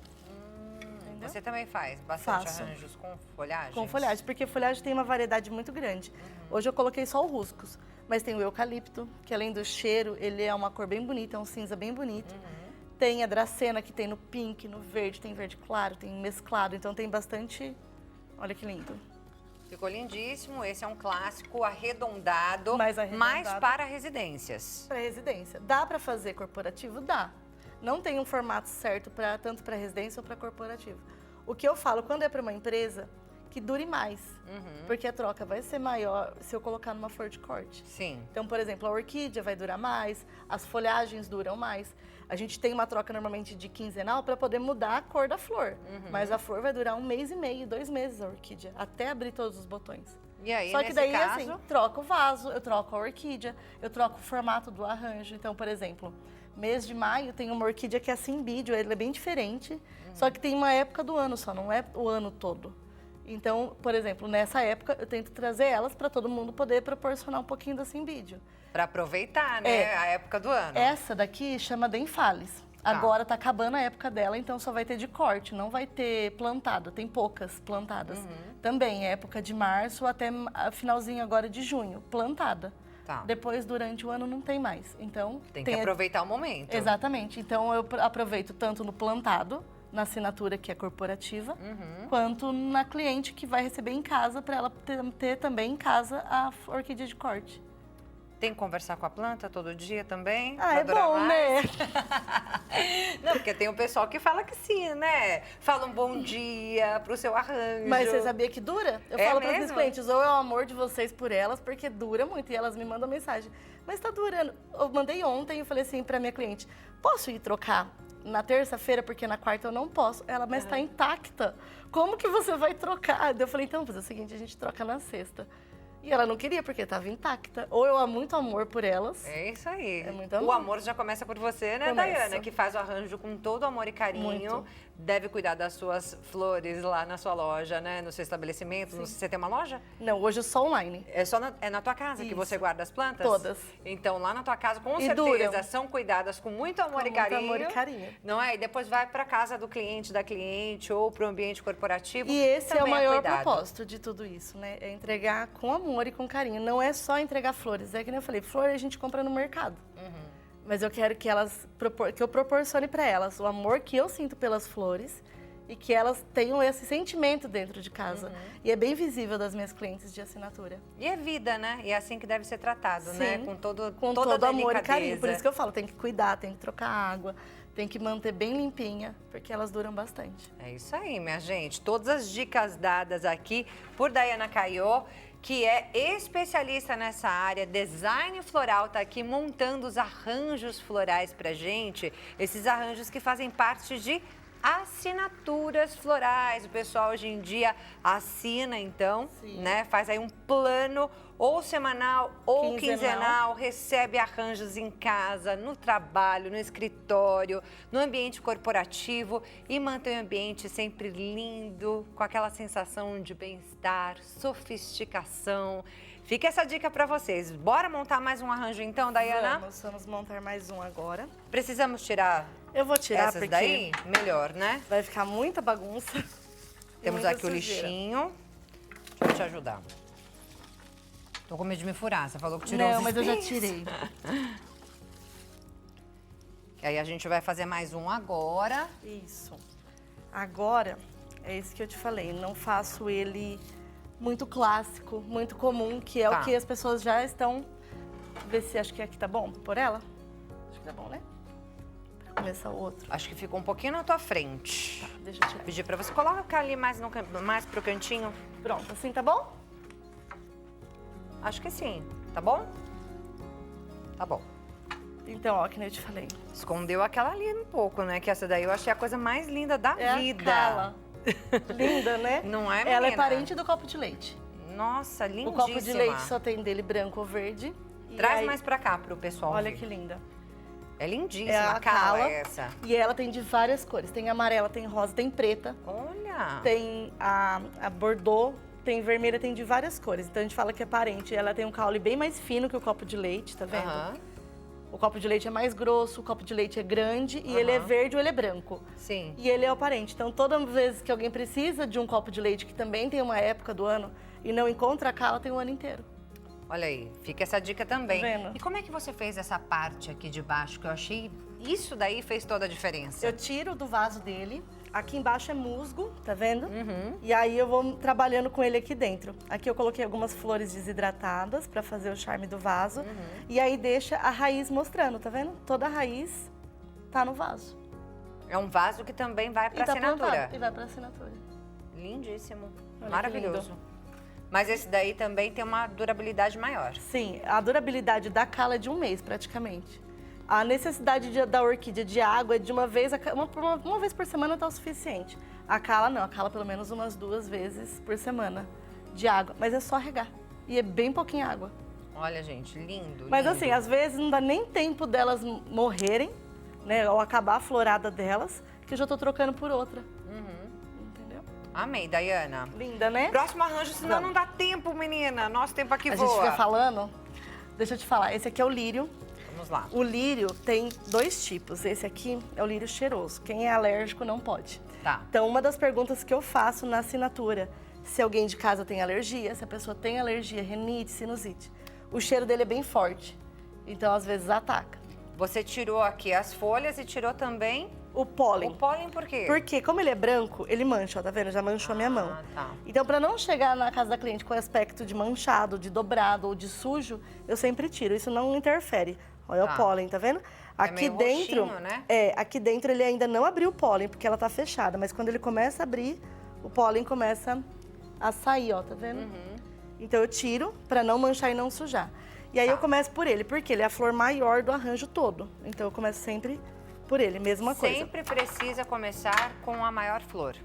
Speaker 2: Entendeu?
Speaker 1: Você também faz bastante
Speaker 2: Faço.
Speaker 1: arranjos com folhagem?
Speaker 2: Com folhagem, porque folhagem tem uma variedade muito grande. Hoje eu coloquei só o ruscus, mas tem o eucalipto, que além do cheiro, ele é uma cor bem bonita, é um cinza bem bonito. Tem a dracena, que tem no pink, no verde, tem verde claro, tem mesclado, então tem bastante... Olha que lindo.
Speaker 1: Ficou lindíssimo. Esse é um clássico arredondado,
Speaker 2: Mais arredondado.
Speaker 1: mais para residências.
Speaker 2: Para residência. Dá para fazer corporativo? Dá. Não tem um formato certo tanto para residência ou para corporativo. O que eu falo, quando é para uma empresa, que dure mais. Porque a troca vai ser maior se eu colocar numa flor de corte.
Speaker 1: Sim.
Speaker 2: Então, por exemplo, a orquídea vai durar mais, as folhagens duram mais. A gente tem uma troca normalmente de quinzenal para poder mudar a cor da flor. Mas a flor vai durar 1 mês e meio, 2 meses a orquídea, até abrir todos os botões.
Speaker 1: E aí,
Speaker 2: Só que
Speaker 1: nesse
Speaker 2: daí,
Speaker 1: caso...
Speaker 2: assim, troco o vaso, eu troco a orquídea, eu troco o formato do arranjo. Então, por exemplo, mês de maio tem uma orquídea que é assim, bídio, ela é bem diferente, só que tem uma época do ano só, não é o ano todo. Então, por exemplo, nessa época, eu tento trazer elas para todo mundo poder proporcionar um pouquinho da Simbídio.
Speaker 1: Para aproveitar, né,
Speaker 2: É.
Speaker 1: a época do ano.
Speaker 2: Essa daqui chama Denfales. Agora tá acabando a época dela, então só vai ter de corte, não vai ter plantado. Tem poucas plantadas. Também é época de março até finalzinho agora de junho, plantada.
Speaker 1: Tá.
Speaker 2: Depois, durante o ano, não tem mais. Então,
Speaker 1: Tem que aproveitar o momento.
Speaker 2: Exatamente. Então, eu aproveito tanto no plantado, na assinatura que é corporativa, quanto na cliente que vai receber em casa, para ela ter também em casa a orquídea de corte.
Speaker 1: Tem que conversar com a planta todo dia também?
Speaker 2: Ah,
Speaker 1: pra
Speaker 2: é
Speaker 1: durar
Speaker 2: bom,
Speaker 1: mais?
Speaker 2: né?
Speaker 1: Não, porque tem o pessoal que fala que sim, né? Fala um bom dia pro seu arranjo.
Speaker 2: Mas você sabia que dura? Eu
Speaker 1: É
Speaker 2: falo para os meus
Speaker 1: mesmo?
Speaker 2: clientes, ou é o amor de vocês por elas, porque dura muito. E elas me mandam mensagem, mas tá durando. Eu mandei ontem, eu falei assim para minha cliente, posso ir trocar na terça-feira, porque na quarta eu não posso. Ela, mas tá intacta. Como que você vai trocar? Eu falei, então, vamos fazer o seguinte, a gente troca na sexta. E ela não queria, porque estava intacta. Ou eu amo muito amor por elas.
Speaker 1: É isso aí.
Speaker 2: É muito
Speaker 1: O
Speaker 2: amor.
Speaker 1: amor já começa por você, né,
Speaker 2: Começa.
Speaker 1: Daiana? Que faz o arranjo com todo amor e carinho.
Speaker 2: Muito.
Speaker 1: Deve cuidar das suas flores lá na sua loja, né? No seu estabelecimento. Você tem uma loja?
Speaker 2: Não, hoje é só online.
Speaker 1: É só na tua casa que
Speaker 2: Isso.
Speaker 1: você guarda as plantas?
Speaker 2: Todas.
Speaker 1: Então, lá na tua casa, com
Speaker 2: E
Speaker 1: certeza,
Speaker 2: duram.
Speaker 1: são cuidadas com muito amor
Speaker 2: Com
Speaker 1: e
Speaker 2: muito
Speaker 1: carinho.
Speaker 2: amor e carinho.
Speaker 1: Não é? E depois vai para casa do cliente, da cliente, ou para o ambiente corporativo.
Speaker 2: E esse é o
Speaker 1: também
Speaker 2: maior
Speaker 1: cuidado.
Speaker 2: propósito de tudo isso, né? É entregar com amor e com carinho. Não é só entregar flores. É que nem eu falei, flor a gente compra no mercado. Mas eu quero que que eu proporcione para elas o amor que eu sinto pelas flores e que elas tenham esse sentimento dentro de casa. E é bem visível das minhas clientes de assinatura.
Speaker 1: E é vida, né? E é assim que deve ser tratado, né? Com toda
Speaker 2: todo amor e
Speaker 1: delicadeza.
Speaker 2: carinho. Por isso que eu falo, tem que cuidar, tem que trocar água, tem que manter bem limpinha, porque elas duram bastante.
Speaker 1: É isso aí, minha gente. Todas as dicas dadas aqui por Daiana Caiô, que é especialista nessa área, design floral, tá aqui montando os arranjos florais pra gente. Esses arranjos que fazem parte de assinaturas florais. O pessoal hoje em dia assina, então, né? Faz aí um plano ou semanal ou quinzenal, recebe arranjos em casa, no trabalho, no escritório, no ambiente corporativo e mantém o ambiente sempre lindo, com aquela sensação de bem-estar, sofisticação. Fica essa dica para vocês. Bora montar mais um arranjo então, Daiana?
Speaker 2: Vamos montar mais um agora.
Speaker 1: Precisamos tirar
Speaker 2: Eu vou tirar
Speaker 1: essas
Speaker 2: porque
Speaker 1: daí? Melhor, né?
Speaker 2: vai ficar muita bagunça.
Speaker 1: Temos
Speaker 2: muita
Speaker 1: aqui o
Speaker 2: sujeira.
Speaker 1: lixinho. Deixa eu te ajudar. Tô com medo de me furar. Você falou que tirou
Speaker 2: Não,
Speaker 1: os
Speaker 2: mas eu já
Speaker 1: espinhos.
Speaker 2: tirei.
Speaker 1: E aí a gente vai fazer mais um agora.
Speaker 2: Isso. Agora, é isso que eu te falei, não faço ele muito clássico, muito comum, que é
Speaker 1: Tá.
Speaker 2: o que as pessoas já estão... Ver se acho que aqui tá bom, por ela. Acho que tá bom, né? Pra começar o outro.
Speaker 1: Acho que ficou um pouquinho na tua frente.
Speaker 2: Tá, deixa eu tirar.
Speaker 1: Pedir pra você colocar ali mais, mais pro cantinho.
Speaker 2: Pronto, assim tá bom?
Speaker 1: Acho que sim. Tá bom? Tá bom.
Speaker 2: Então, ó, que nem eu te falei.
Speaker 1: Escondeu aquela ali um pouco, né? Que essa daí eu achei a coisa mais linda da
Speaker 2: É
Speaker 1: vida.
Speaker 2: a Cala. Linda, né?
Speaker 1: Não é,
Speaker 2: Ela é
Speaker 1: menina?
Speaker 2: parente do copo de leite.
Speaker 1: Nossa, lindíssima.
Speaker 2: O copo de leite só tem dele branco ou verde. E
Speaker 1: Traz
Speaker 2: aí-
Speaker 1: mais pra cá pro pessoal
Speaker 2: Olha
Speaker 1: ver.
Speaker 2: que linda.
Speaker 1: É lindíssima
Speaker 2: É
Speaker 1: a
Speaker 2: a
Speaker 1: cala
Speaker 2: Cala.
Speaker 1: essa.
Speaker 2: E ela tem de várias cores. Tem amarela, tem rosa, tem preta,
Speaker 1: Olha.
Speaker 2: tem a bordô, tem vermelha, tem de várias cores. Então a gente fala que é parente. Ela tem um caule bem mais fino que o copo de leite, tá vendo?
Speaker 1: Aham.
Speaker 2: O copo de leite é mais grosso, o copo de leite é grande e ele é
Speaker 1: Aham.
Speaker 2: verde ou ele é branco.
Speaker 1: Sim.
Speaker 2: E ele é o parente. Então, toda vez que alguém precisa de um copo de leite que também tem uma época do ano e não encontra, a Cala tem o ano inteiro.
Speaker 1: Olha aí, fica essa dica também.
Speaker 2: Tá vendo?
Speaker 1: E como é que você fez essa parte aqui de baixo? Que eu achei, isso daí fez toda a diferença.
Speaker 2: Eu tiro do vaso dele, aqui embaixo é musgo, tá vendo?
Speaker 1: Uhum.
Speaker 2: E aí eu vou trabalhando com ele aqui dentro. Aqui eu coloquei algumas flores desidratadas pra fazer o charme do vaso. E aí deixa a raiz mostrando, tá vendo? Toda a raiz tá no vaso.
Speaker 1: É um vaso que também vai pra
Speaker 2: E tá
Speaker 1: assinatura.
Speaker 2: plantado, e vai pra assinatura.
Speaker 1: Lindíssimo.
Speaker 2: Olha que
Speaker 1: Maravilhoso.
Speaker 2: lindo.
Speaker 1: Mas esse daí também tem uma durabilidade maior.
Speaker 2: Sim, a durabilidade da Cala é de 1 mês, praticamente. A necessidade da orquídea de água é de uma vez por semana tá o suficiente. A Cala não, a Cala pelo menos umas 2 vezes por semana de água. Mas é só regar. E é bem pouquinha água.
Speaker 1: Olha, gente, lindo.
Speaker 2: Mas
Speaker 1: lindo.
Speaker 2: assim, às vezes não dá nem tempo delas morrerem, né? Ou acabar a florada delas, que eu já tô trocando por outra. Entendeu?
Speaker 1: Amei, Dayana.
Speaker 2: Linda, né?
Speaker 1: Próximo arranjo, senão
Speaker 2: Vamos.
Speaker 1: não dá tempo, menina. Nosso tempo aqui
Speaker 2: A
Speaker 1: voa.
Speaker 2: gente fica falando. Deixa eu te falar, esse aqui é o lírio.
Speaker 1: Vamos lá.
Speaker 2: O lírio tem 2 tipos. Esse aqui é o lírio cheiroso. Quem é alérgico não pode.
Speaker 1: Tá.
Speaker 2: Então, uma das perguntas que eu faço na assinatura, se alguém de casa tem alergia, se a pessoa tem alergia, rinite, sinusite. O cheiro dele é bem forte. Então, às vezes, ataca.
Speaker 1: Você tirou aqui as folhas e tirou também
Speaker 2: O pólen.
Speaker 1: o pólen por quê?
Speaker 2: Porque, como ele é branco, ele mancha, ó, tá vendo? Já manchou a minha mão.
Speaker 1: tá.
Speaker 2: Então, para não chegar na casa da cliente com aspecto de manchado, de dobrado ou de sujo, eu sempre tiro. Isso não interfere. Olha
Speaker 1: Tá.
Speaker 2: o pólen, tá vendo? Aqui
Speaker 1: meio
Speaker 2: dentro,
Speaker 1: roxinho, né?
Speaker 2: aqui dentro ele ainda não abriu o pólen, porque ela tá fechada. Mas quando ele começa a abrir, o pólen começa a sair, ó, tá vendo?
Speaker 1: Uhum.
Speaker 2: Então eu tiro para não manchar e não sujar. E aí
Speaker 1: Tá.
Speaker 2: eu começo por ele, porque ele é a flor maior do arranjo todo. Então eu começo sempre por ele, mesma coisa.
Speaker 1: Sempre precisa começar com a maior flor.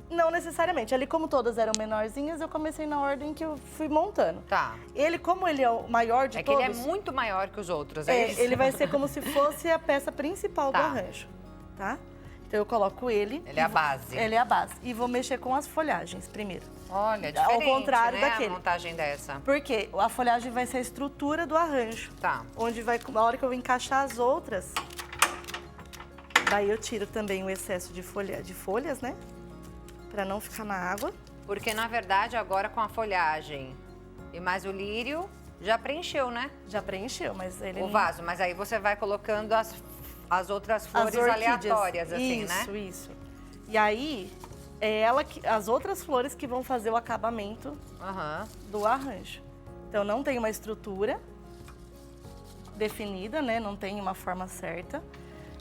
Speaker 2: Não necessariamente. Ali, como todas eram menorzinhas, eu comecei na ordem que eu fui montando.
Speaker 1: Tá.
Speaker 2: Ele, como ele é o maior de
Speaker 1: É que
Speaker 2: todos...
Speaker 1: ele é muito maior que os outros, é isso?
Speaker 2: ele vai ser como se fosse a peça principal
Speaker 1: Tá.
Speaker 2: do arranjo, tá? Então eu coloco ele...
Speaker 1: Ele é a base.
Speaker 2: Ele é a base. E vou mexer com as folhagens primeiro.
Speaker 1: Olha,
Speaker 2: Ao
Speaker 1: diferente,
Speaker 2: contrário
Speaker 1: né,
Speaker 2: daquele.
Speaker 1: a montagem dessa.
Speaker 2: Porque a folhagem vai ser a estrutura do arranjo.
Speaker 1: Tá.
Speaker 2: Onde vai, na hora que eu encaixar as outras, daí eu tiro também o excesso de folhas, né? Pra não ficar na água.
Speaker 1: Porque, na verdade, agora com a folhagem e mais o lírio, já preencheu, né?
Speaker 2: Já preencheu, mas ele
Speaker 1: O
Speaker 2: não...
Speaker 1: vaso. Mas aí você vai colocando as outras
Speaker 2: As
Speaker 1: flores
Speaker 2: orquídeas.
Speaker 1: aleatórias, assim,
Speaker 2: isso,
Speaker 1: né?
Speaker 2: Isso. E aí, as outras flores que vão fazer o acabamento
Speaker 1: Aham.
Speaker 2: do arranjo. Então, não tem uma estrutura definida, né? Não tem uma forma certa.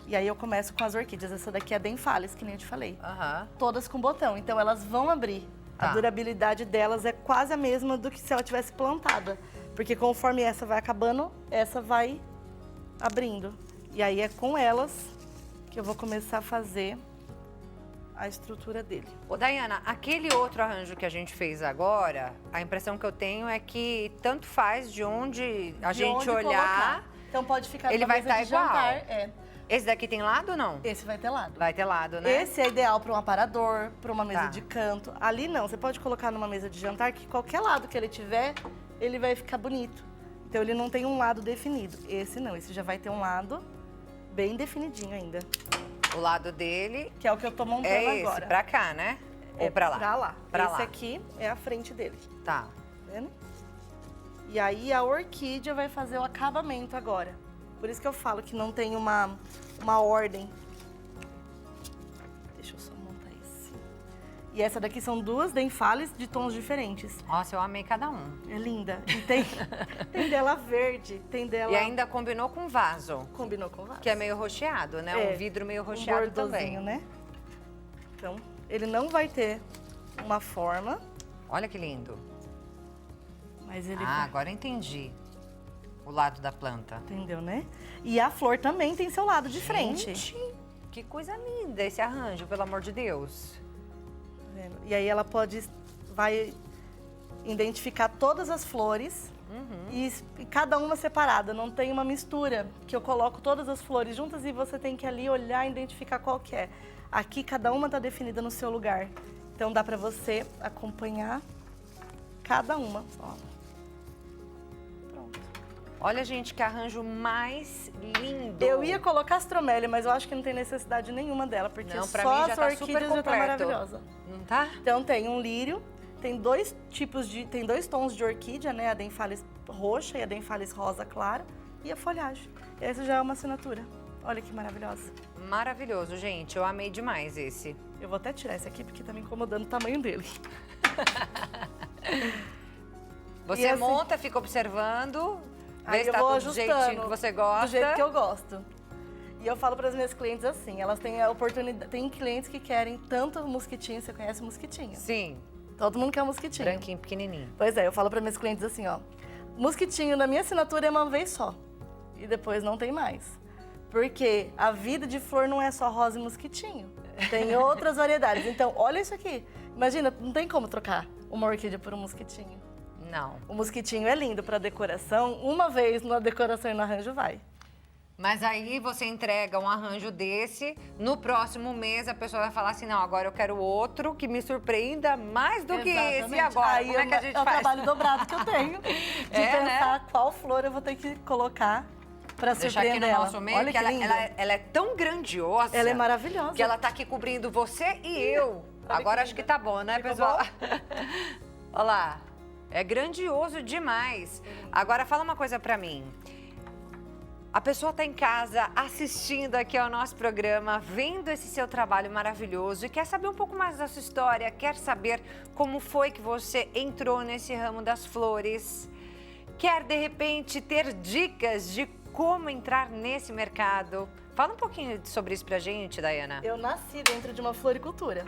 Speaker 2: E aí eu começo com as orquídeas. Essa daqui é a Denphales, que nem eu te falei.
Speaker 1: Aham.
Speaker 2: Todas com botão, então elas vão abrir.
Speaker 1: Tá.
Speaker 2: A durabilidade delas é quase a mesma do que se ela tivesse plantada. Porque conforme essa vai acabando, essa vai abrindo. E aí é com elas que eu vou começar a fazer a estrutura dele.
Speaker 1: Ô, Dayana, aquele outro arranjo que a gente fez agora, a impressão que eu tenho é que tanto faz de onde a
Speaker 2: De
Speaker 1: gente
Speaker 2: onde
Speaker 1: olhar.
Speaker 2: colocar. Então pode ficar
Speaker 1: ele
Speaker 2: numa
Speaker 1: vai
Speaker 2: mesa
Speaker 1: estar
Speaker 2: de
Speaker 1: igual.
Speaker 2: jantar. É.
Speaker 1: Esse daqui tem lado ou não?
Speaker 2: Esse vai ter lado.
Speaker 1: Vai ter lado, né?
Speaker 2: Esse é ideal para um aparador, para uma mesa
Speaker 1: Tá.
Speaker 2: de canto. Ali não, você pode colocar numa mesa de jantar que qualquer lado que ele tiver, ele vai ficar bonito. Então ele não tem um lado definido. Esse não, esse já vai ter um lado bem definidinho ainda.
Speaker 1: O lado dele
Speaker 2: Que é o que eu tô montando
Speaker 1: é esse,
Speaker 2: agora.
Speaker 1: pra cá, né? Ou pra lá?
Speaker 2: Pra lá.
Speaker 1: Pra
Speaker 2: Esse
Speaker 1: lá.
Speaker 2: aqui é a frente dele,
Speaker 1: Tá.
Speaker 2: tá vendo? E aí a orquídea vai fazer o acabamento agora. Por isso que eu falo que não tem uma ordem. Deixa eu só montar esse. E essa daqui são duas denfales de tons diferentes.
Speaker 1: Nossa, eu amei cada um.
Speaker 2: É linda. E tem dela verde, tem dela...
Speaker 1: E ainda combinou com vaso.
Speaker 2: Combinou com vaso.
Speaker 1: Que é meio rocheado, né? Um vidro meio rocheado também.
Speaker 2: Né? Então, ele não vai ter uma forma.
Speaker 1: Olha que lindo.
Speaker 2: Mas ele
Speaker 1: agora eu entendi o lado da planta.
Speaker 2: Entendeu, né? E a flor também tem seu lado de frente.
Speaker 1: Que coisa linda esse arranjo, pelo amor de Deus.
Speaker 2: Tá vendo? E aí ela vai identificar todas as flores e cada uma separada, não tem uma mistura, que eu coloco todas as flores juntas e você tem que ali olhar e identificar qual que é. Aqui cada uma tá definida no seu lugar. Então dá pra você acompanhar cada uma. Ó. Pronto.
Speaker 1: Olha, gente, que arranjo mais lindo.
Speaker 2: Eu ia colocar astromélia, mas eu acho que não tem necessidade nenhuma dela, porque
Speaker 1: não, pra
Speaker 2: só
Speaker 1: mim já
Speaker 2: as
Speaker 1: tá
Speaker 2: orquídeas
Speaker 1: super
Speaker 2: já tá maravilhosa.
Speaker 1: Não tá?
Speaker 2: Então tem um lírio, tem dois tons de orquídea, né? A denfalis roxa e a denfalis rosa clara e a folhagem. Essa já é uma assinatura. Olha que maravilhosa.
Speaker 1: Maravilhoso, gente. Eu amei demais esse.
Speaker 2: Eu vou até tirar esse aqui porque tá me incomodando o tamanho dele.
Speaker 1: Você assim, monta, fica observando, vê se tá tudo do jeitinho que você gosta.
Speaker 2: Do jeito que eu gosto. E eu falo para as minhas clientes assim, elas têm a oportunidade, tem clientes que querem tanto mosquitinho, você conhece mosquitinho?
Speaker 1: Sim.
Speaker 2: Todo mundo quer mosquitinho.
Speaker 1: Branquinho, pequenininho.
Speaker 2: Pois é, eu falo para minhas clientes assim, ó, mosquitinho na minha assinatura é uma vez só e depois não tem mais. Porque a vida de flor não é só rosa e mosquitinho. Tem outras variedades. Então, olha isso aqui. Imagina, não tem como trocar uma orquídea por um mosquitinho.
Speaker 1: Não.
Speaker 2: O mosquitinho é lindo para decoração. Uma vez na decoração e no arranjo vai.
Speaker 1: Mas aí você entrega um arranjo desse, no próximo mês a pessoa vai falar assim, não, agora eu quero outro que me surpreenda mais do que esse agora.
Speaker 2: Aí
Speaker 1: como é que a gente faz?
Speaker 2: É o trabalho dobrado que eu tenho de pensar qual flor eu vou ter que colocar para surpreender
Speaker 1: aqui no nosso meio.
Speaker 2: Olha
Speaker 1: que ela é tão grandiosa.
Speaker 2: Ela é maravilhosa.
Speaker 1: Que ela tá aqui cobrindo você e eu. Agora acho que tá bom, né, pessoal? Olha lá. É grandioso demais. Agora fala uma coisa pra mim. A pessoa tá em casa assistindo aqui ao nosso programa, vendo esse seu trabalho maravilhoso e quer saber um pouco mais da sua história, quer saber como foi que você entrou nesse ramo das flores, quer de repente ter dicas de como entrar nesse mercado. Fala um pouquinho sobre isso pra gente, Daiana.
Speaker 2: Eu nasci dentro de uma floricultura.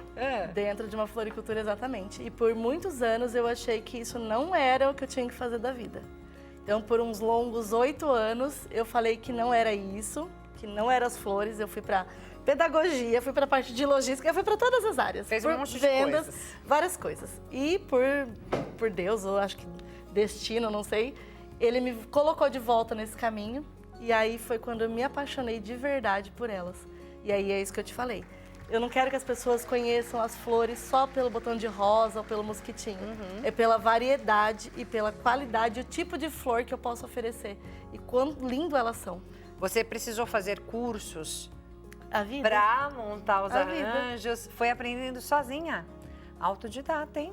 Speaker 2: Dentro de uma floricultura, exatamente. E por muitos anos eu achei que isso não era o que eu tinha que fazer da vida. Então, por uns longos 8 anos, eu falei que não era isso, que não eram as flores. Eu fui pra pedagogia, fui pra parte de logística, eu fui pra todas as áreas.
Speaker 1: Fez um monte de
Speaker 2: vendas,
Speaker 1: coisas.
Speaker 2: Várias coisas. E por Deus, ou acho que destino, não sei, ele me colocou de volta nesse caminho. E aí foi quando eu me apaixonei de verdade por elas. E aí é isso que eu te falei. Eu não quero que as pessoas conheçam as flores só pelo botão de rosa ou pelo mosquitinho. É pela variedade e pela qualidade, o tipo de flor que eu posso oferecer. E quão lindo elas são.
Speaker 1: Você precisou fazer cursos
Speaker 2: para
Speaker 1: montar os arranjos. Foi aprendendo sozinha. Autodidata, hein?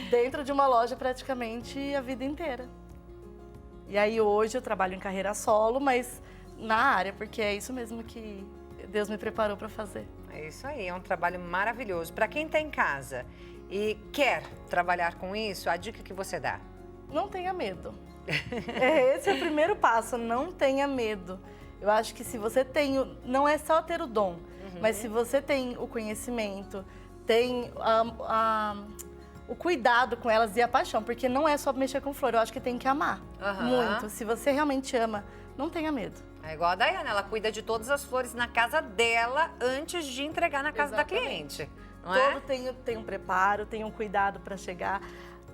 Speaker 2: Dentro de uma loja praticamente a vida inteira. E aí hoje eu trabalho em carreira solo, mas na área, porque é isso mesmo que Deus me preparou para fazer. É
Speaker 1: isso aí, é um trabalho maravilhoso. Para quem está em casa e quer trabalhar com isso, a dica que você dá?
Speaker 2: Não tenha medo. Esse é o primeiro passo, não tenha medo. Eu acho que se você tem, não é só ter o dom, mas se você tem o conhecimento, tem o cuidado com elas e a paixão, porque não é só mexer com flor, eu acho que tem que amar muito. Se você realmente ama, não tenha medo.
Speaker 1: É igual a Daiana, ela cuida de todas as flores na casa dela antes de entregar na casa da cliente. Não é?
Speaker 2: Tem um preparo, tem um cuidado para chegar.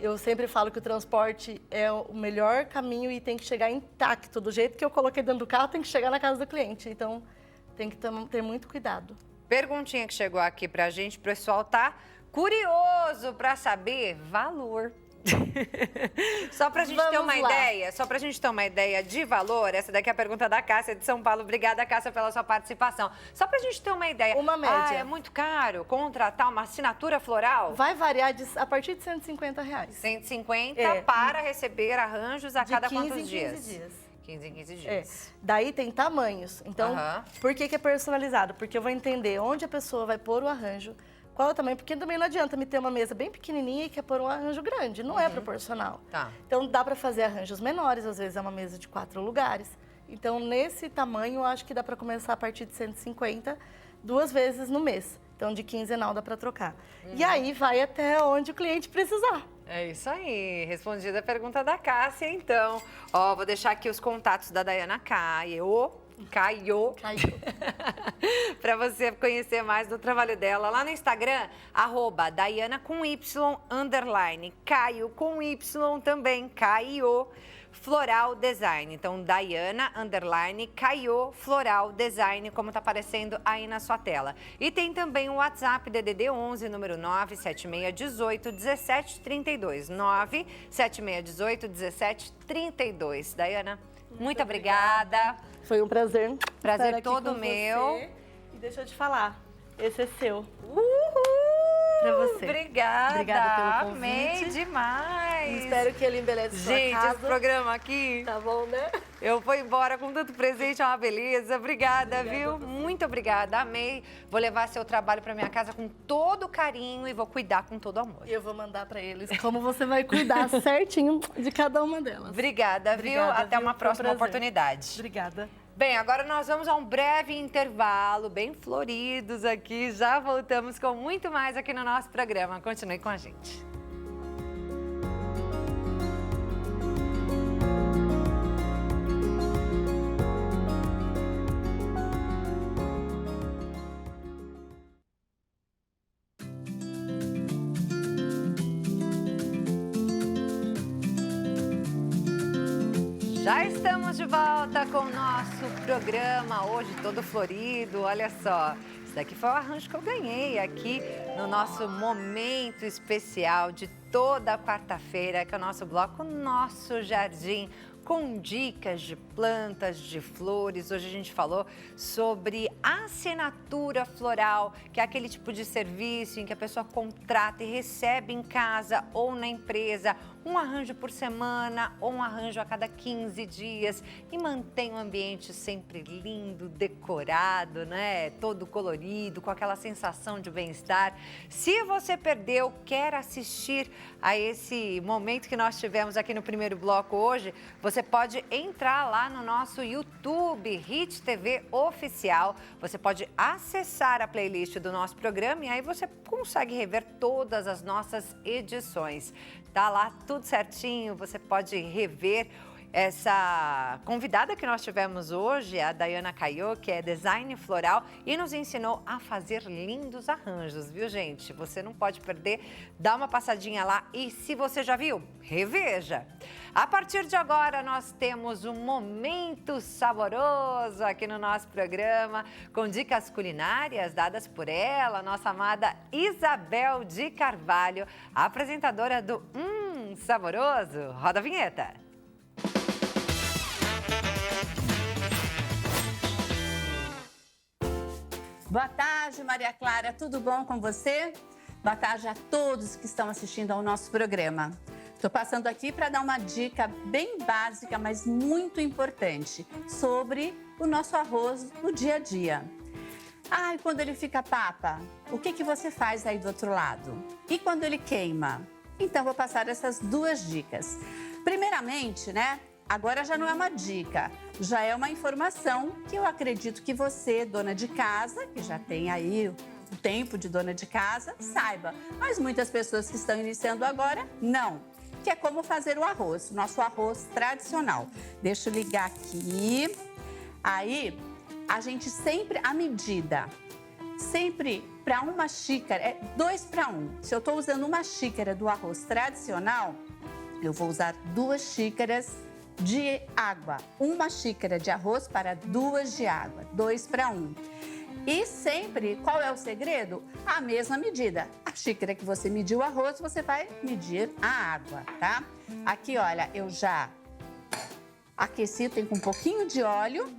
Speaker 2: Eu sempre falo que o transporte é o melhor caminho e tem que chegar intacto. Do jeito que eu coloquei dentro do carro, tem que chegar na casa do cliente. Então, tem que ter muito cuidado.
Speaker 1: Perguntinha que chegou aqui pra gente, o pessoal tá curioso para saber valor. Só pra gente ter uma ideia, só pra gente ter uma ideia de valor, essa daqui é a pergunta da Cássia de São Paulo. Obrigada, Cássia, pela sua participação. Só pra gente ter uma ideia.
Speaker 2: Uma média.
Speaker 1: É muito caro contratar uma assinatura floral?
Speaker 2: Vai variar a partir de R$150.
Speaker 1: 150 para receber arranjos a cada quantos dias?
Speaker 2: 15 dias.
Speaker 1: 15 em 15 dias.
Speaker 2: Daí tem tamanhos. Então, por que é personalizado? Porque eu vou entender onde a pessoa vai pôr o arranjo, qual é o tamanho, porque também não adianta me ter uma mesa bem pequenininha e quer pôr um arranjo grande, não é proporcional.
Speaker 1: Tá.
Speaker 2: Então dá para fazer arranjos menores, às vezes é uma mesa de 4 lugares. Então nesse tamanho eu acho que dá para começar a partir de 150, 2 vezes no mês. Então de quinzenal dá para trocar. E aí vai até onde o cliente precisar.
Speaker 1: É isso aí, respondida a pergunta da Cássia, então. Ó, vou deixar aqui os contatos da Daiana Caio. Para você conhecer mais do trabalho dela lá no Instagram, @Daiana com Y, _ Caio com Y também, Caio Floral Design. Então, Daiana, _ Caio Floral Design, como tá aparecendo aí na sua tela. E tem também o WhatsApp DDD 11, número 97618 1732. 97618 1732. Daiana, muito obrigada.
Speaker 2: Foi um prazer.
Speaker 1: Prazer
Speaker 2: estar aqui
Speaker 1: todo
Speaker 2: com
Speaker 1: meu.
Speaker 2: você. E deixa eu te falar, esse é seu.
Speaker 1: Uhul!
Speaker 2: Pra você.
Speaker 1: Obrigada.
Speaker 2: Obrigada pelo convite.
Speaker 1: Amei demais.
Speaker 2: Espero que ele embeleça sua
Speaker 1: Gente,
Speaker 2: casa.
Speaker 1: esse programa aqui,
Speaker 2: Tá bom, né?
Speaker 1: eu vou embora com tanto presente, é uma beleza. Obrigada, viu? Muito obrigada, amei. Vou levar seu trabalho pra minha casa com todo carinho e vou cuidar com todo amor.
Speaker 2: E eu vou mandar pra eles como você vai cuidar certinho de cada uma delas.
Speaker 1: Obrigada, viu?
Speaker 2: Obrigada,
Speaker 1: Até
Speaker 2: viu?
Speaker 1: uma
Speaker 2: Foi um
Speaker 1: próxima
Speaker 2: prazer.
Speaker 1: oportunidade.
Speaker 2: Obrigada.
Speaker 1: Bem, agora nós vamos a um breve intervalo, bem floridos aqui. Já voltamos com muito mais aqui no nosso programa. Continue com a gente. Já estamos de volta com o nosso programa, hoje todo florido, olha só. Isso daqui foi o arranjo que eu ganhei aqui no nosso momento especial de toda quarta-feira, que é o nosso bloco Nosso Jardim, com dicas de plantas, de flores. Hoje a gente falou sobre assinatura floral, que é aquele tipo de serviço em que a pessoa contrata e recebe em casa ou na empresa um arranjo por semana ou um arranjo a cada 15 dias e mantém o ambiente sempre lindo, decorado, né? Todo colorido, com aquela sensação de bem-estar. Se você perdeu, quer assistir a esse momento que nós tivemos aqui no primeiro bloco hoje, você pode entrar lá no nosso YouTube, Hit TV Oficial. Você pode acessar a playlist do nosso programa e aí você consegue rever todas as nossas edições. Tá lá tudo certinho, você pode rever essa convidada que nós tivemos hoje, a Daiana Caio, que é design floral e nos ensinou a fazer lindos arranjos, viu, gente? Você não pode perder, dá uma passadinha lá e se você já viu, reveja. A partir de agora, nós temos um momento saboroso aqui no nosso programa, com dicas culinárias dadas por ela, nossa amada Isabel de Carvalho, apresentadora do Saboroso. Roda a vinheta.
Speaker 3: Boa tarde, Maria Clara, tudo bom com você? Boa tarde a todos que estão assistindo ao nosso programa. Estou passando aqui para dar uma dica bem básica, mas muito importante, sobre o nosso arroz no dia a dia. Ah, e quando ele fica papa, o que você faz aí do outro lado? E quando ele queima? Então, vou passar essas duas dicas. Primeiramente, né? Agora já não é uma dica, já é uma informação que eu acredito que você, dona de casa, que já tem aí o tempo de dona de casa, saiba. Mas muitas pessoas que estão iniciando agora, não. Que é como fazer o arroz, nosso arroz tradicional. Deixa eu ligar aqui. Aí, a gente sempre, a medida, sempre para uma xícara, é 2 para 1. Se eu estou usando uma xícara do arroz tradicional, eu vou usar 2 xícaras de água. 1 xícara de arroz para 2 de água, 2 para 1. E sempre, qual é o segredo? A mesma medida. A xícara que você mediu o arroz, você vai medir a água, tá? Aqui, olha, eu já aqueci, tem com um pouquinho de óleo.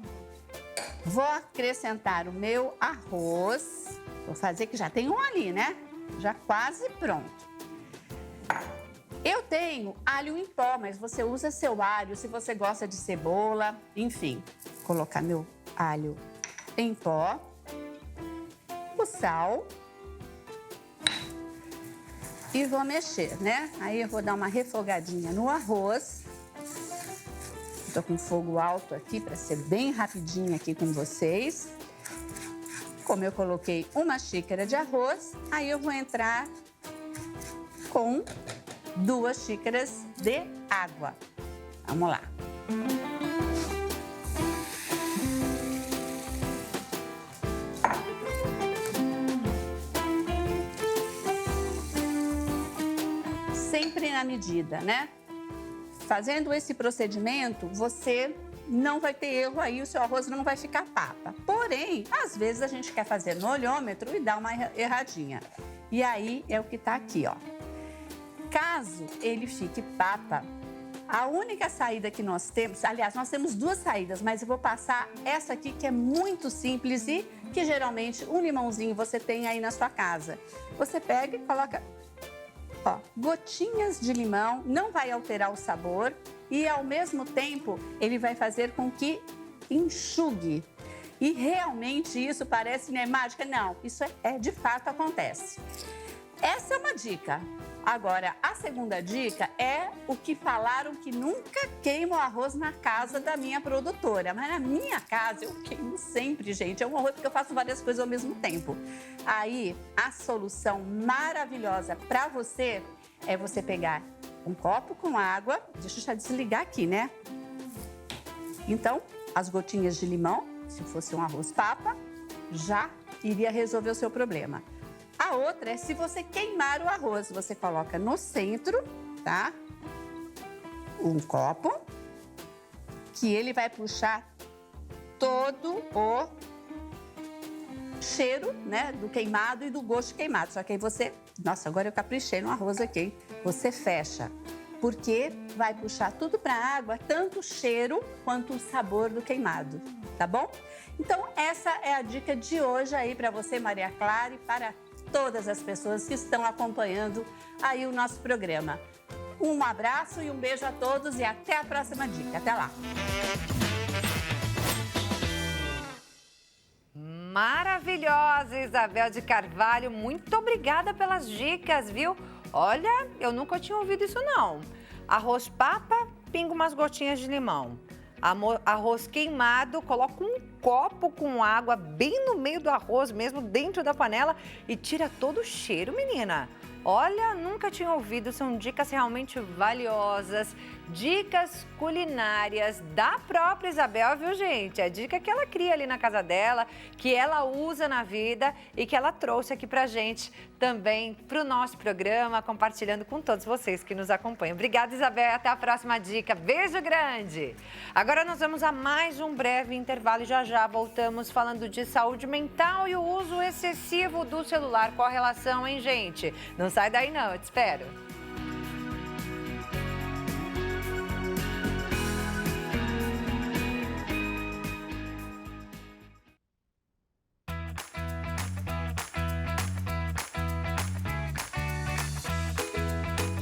Speaker 3: Vou acrescentar o meu arroz. Vou fazer que já tem um ali, né? Já quase pronto. Eu tenho alho em pó, mas você usa seu alho, se você gosta de cebola, enfim. Vou colocar meu alho em pó, o sal e vou mexer, né? Aí eu vou dar uma refogadinha no arroz. Tô com fogo alto aqui para ser bem rapidinho aqui com vocês. Como eu coloquei uma xícara de arroz, aí eu vou entrar com 2 xícaras de água. Vamos lá. Sempre na medida, né? Fazendo esse procedimento, você não vai ter erro aí, o seu arroz não vai ficar papa. Porém, às vezes a gente quer fazer no olhômetro e dá uma erradinha. E aí é o que tá aqui, ó. Caso ele fique papa, a única saída que nós temos, aliás, nós temos 2 saídas, mas eu vou passar essa aqui que é muito simples e que geralmente um limãozinho você tem aí na sua casa. Você pega e coloca, ó, gotinhas de limão, não vai alterar o sabor e ao mesmo tempo ele vai fazer com que enxugue. E realmente isso parece, né, mágica? Não, isso de fato acontece. Essa é uma dica. Agora, a segunda dica é o que falaram que nunca queima o arroz na casa da minha produtora. Mas na minha casa eu queimo sempre, gente. É um arroz porque eu faço várias coisas ao mesmo tempo. Aí, a solução maravilhosa para você é você pegar um copo com água. Deixa eu já desligar aqui, né? Então, as gotinhas de limão, se fosse um arroz papa, já iria resolver o seu problema. A outra é se você queimar o arroz, você coloca no centro, tá? Um copo, que ele vai puxar todo o cheiro, né, do queimado e do gosto queimado. Só que aí você, nossa, agora eu caprichei no arroz aqui, hein? Você fecha, porque vai puxar tudo para a água, tanto o cheiro quanto o sabor do queimado, tá bom? Então, essa é a dica de hoje aí para você, Maria Clara, e para todas as pessoas que estão acompanhando aí o nosso programa. Um abraço e um beijo a todos e até a próxima dica. Até lá!
Speaker 1: Maravilhosa, Isabel de Carvalho. Muito obrigada pelas dicas, viu? Olha, eu nunca tinha ouvido isso não. Arroz papa, pinga umas gotinhas de limão. Arroz queimado, coloca um copo com água bem no meio do arroz, mesmo dentro da panela, e tira todo o cheiro, menina. Olha, nunca tinha ouvido, são dicas realmente valiosas, dicas culinárias da própria Isabel, viu, gente? A dica que ela cria ali na casa dela, que ela usa na vida e que ela trouxe aqui pra gente também pro nosso programa, compartilhando com todos vocês que nos acompanham. Obrigada, Isabel, até a próxima dica. Beijo grande! Agora nós vamos a mais um breve intervalo e já voltamos falando de saúde mental e o uso excessivo do celular. Qual a relação, hein, gente? Não sai daí não, eu te espero.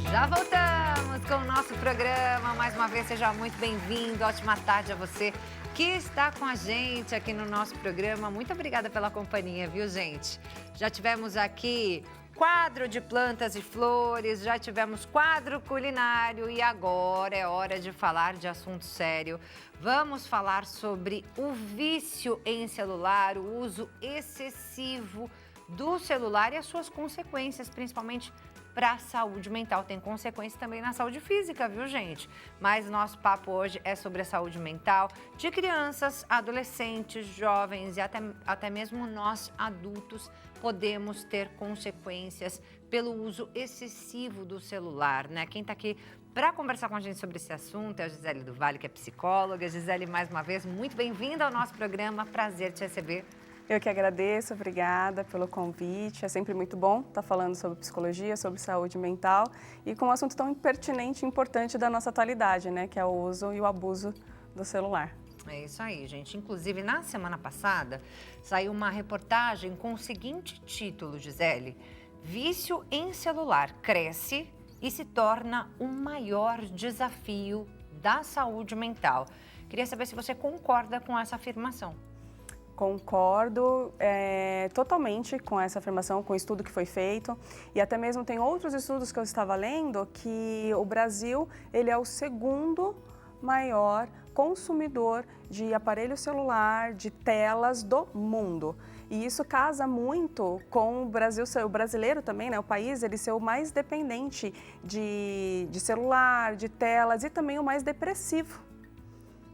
Speaker 1: Já voltamos com o nosso programa. Mais uma vez, seja muito bem-vindo. Ótima tarde a você que está com a gente aqui no nosso programa. Muito obrigada pela companhia, viu, gente? Já tivemos aqui quadro de plantas e flores, já tivemos quadro culinário e agora é hora de falar de assunto sério. Vamos falar sobre o vício em celular, o uso excessivo do celular e as suas consequências, principalmente para a saúde mental. Tem consequência também na saúde física, viu, gente? Mas o nosso papo hoje é sobre a saúde mental de crianças, adolescentes, jovens e até mesmo nós, adultos, podemos ter consequências pelo uso excessivo do celular, né? Quem está aqui para conversar com a gente sobre esse assunto é a Gisele do Vale, que é psicóloga. Gisele, mais uma vez, muito bem-vinda ao nosso programa. Prazer te receber.
Speaker 4: Eu que agradeço, obrigada pelo convite. É sempre muito bom estar falando sobre psicologia, sobre saúde mental e com um assunto tão pertinente e importante da nossa atualidade, né? Que é o uso e o abuso do celular.
Speaker 1: É isso aí, gente. Inclusive, na semana passada, saiu uma reportagem com o seguinte título, Gisele: Vício em celular cresce e se torna o maior desafio da saúde mental. Queria saber se você concorda com essa afirmação.
Speaker 4: Concordo totalmente com essa afirmação, com o estudo que foi feito. E até mesmo tem outros estudos que eu estava lendo que o Brasil ele é o segundo maior consumidor de aparelho celular, de telas do mundo. E isso casa muito com o Brasil, o brasileiro também, né? O país, ele ser o mais dependente de celular, de telas e também o mais depressivo.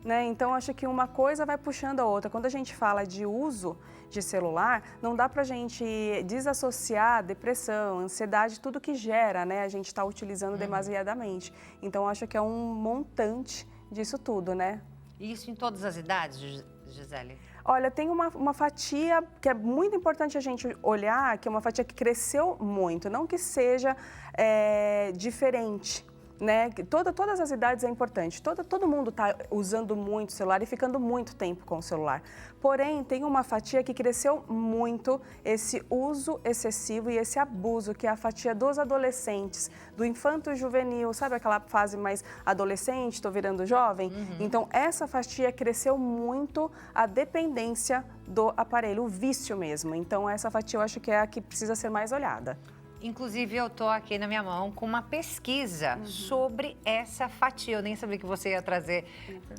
Speaker 4: Né? Então, acho que uma coisa vai puxando a outra. Quando a gente fala de uso de celular, não dá para a gente desassociar depressão, ansiedade, tudo que gera, né? A gente está utilizando demasiadamente. Então, acho que é um montante disso tudo, né?
Speaker 1: Isso em todas as idades, Gisele?
Speaker 4: Olha, tem uma fatia que é muito importante a gente olhar, que é uma fatia que cresceu muito, não que seja diferente. Né? Todas as idades é importante, todo mundo está usando muito o celular e ficando muito tempo com o celular. Porém, tem uma fatia que cresceu muito esse uso excessivo e esse abuso, que é a fatia dos adolescentes, do infanto juvenil, sabe aquela fase mais adolescente, estou virando jovem? Então, essa fatia cresceu muito a dependência do aparelho, o vício mesmo. Então, essa fatia eu acho que é a que precisa ser mais olhada.
Speaker 1: Inclusive, eu estou aqui na minha mão com uma pesquisa sobre essa fatia. Eu nem sabia que você ia trazer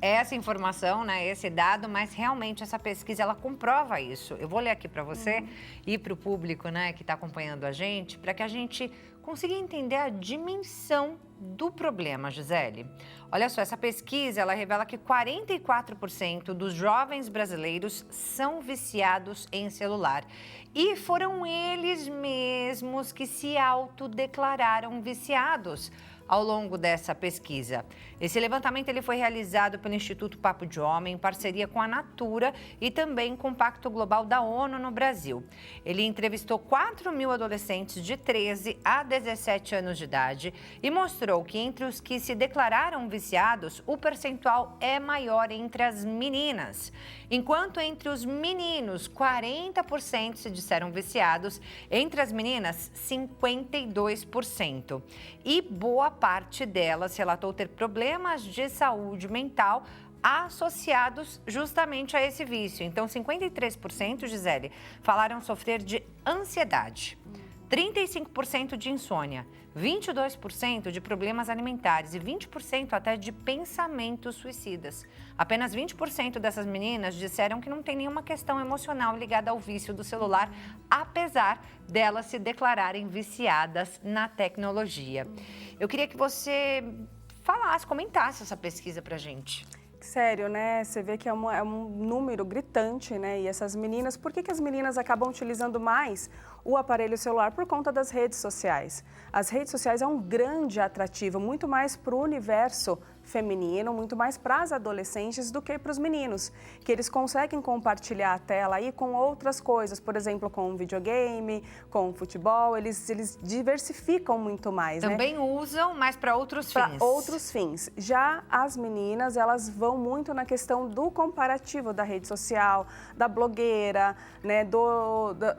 Speaker 1: essa informação, né, esse dado, mas realmente essa pesquisa, ela comprova isso. Eu vou ler aqui para você e para o público, né, que está acompanhando a gente, para que a gente consiga entender a dimensão do problema, Gisele. Olha só, essa pesquisa, ela revela que 44% dos jovens brasileiros são viciados em celular. E foram eles mesmos que se autodeclararam viciados ao longo dessa pesquisa. Esse levantamento ele foi realizado pelo Instituto Papo de Homem, em parceria com a Natura e também com o Pacto Global da ONU no Brasil. Ele entrevistou 4.000 adolescentes de 13 a 17 anos de idade e mostrou que entre os que se declararam viciados, o percentual é maior entre as meninas. Enquanto entre os meninos, 40% se disseram viciados, entre as meninas, 52%. E boa parte delas relatou ter problemas de saúde mental associados justamente a esse vício. Então, 53%, Gisele, falaram sofrer de ansiedade, 35% de insônia, 22% de problemas alimentares e 20% até de pensamentos suicidas. Apenas 20% dessas meninas disseram que não tem nenhuma questão emocional ligada ao vício do celular, apesar delas se declararem viciadas na tecnologia. Eu queria que você falasse, comentasse essa pesquisa pra gente.
Speaker 4: Sério, né? Você vê que é um número gritante, né? E essas meninas, por que as meninas acabam utilizando mais o aparelho celular? Por conta das redes sociais. As redes sociais é um grande atrativo, muito mais para o universo feminino, muito mais para as adolescentes do que para os meninos, que eles conseguem compartilhar a tela aí com outras coisas, por exemplo, com videogame, com futebol, eles diversificam muito mais,
Speaker 1: Também
Speaker 4: né?
Speaker 1: usam, mas para outros fins.
Speaker 4: Para outros fins. Já as meninas, elas vão muito na questão do comparativo da rede social, da blogueira, né,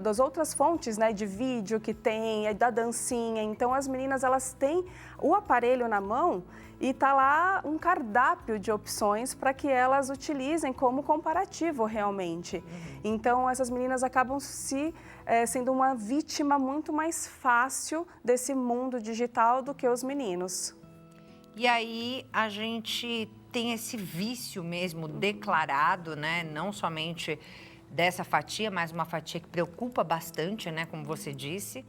Speaker 4: das outras fontes, né, de vídeo que tem, da dancinha. Então, as meninas, elas têm o aparelho na mão e tá lá um cardápio de opções para que elas utilizem como comparativo realmente. Então, essas meninas acabam sendo uma vítima muito mais fácil desse mundo digital do que os meninos.
Speaker 1: E aí, a gente tem esse vício mesmo declarado, né? Não somente dessa fatia, mas uma fatia que preocupa bastante, né? Como você disse.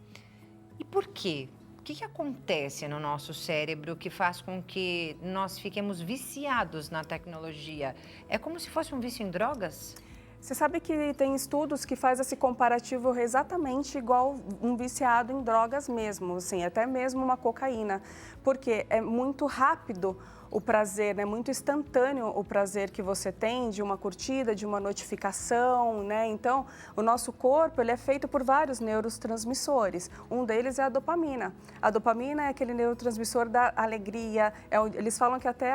Speaker 1: E por quê? O que acontece no nosso cérebro que faz com que nós fiquemos viciados na tecnologia? É como se fosse um vício em drogas?
Speaker 4: Você sabe que tem estudos que fazem esse comparativo exatamente igual um viciado em drogas mesmo, assim, até mesmo uma cocaína, porque é muito rápido o prazer, né? Muito instantâneo o prazer que você tem de uma curtida, de uma notificação, né? Então, o nosso corpo, ele é feito por vários neurotransmissores. Um deles é a dopamina. A dopamina é aquele neurotransmissor da alegria, eles falam que até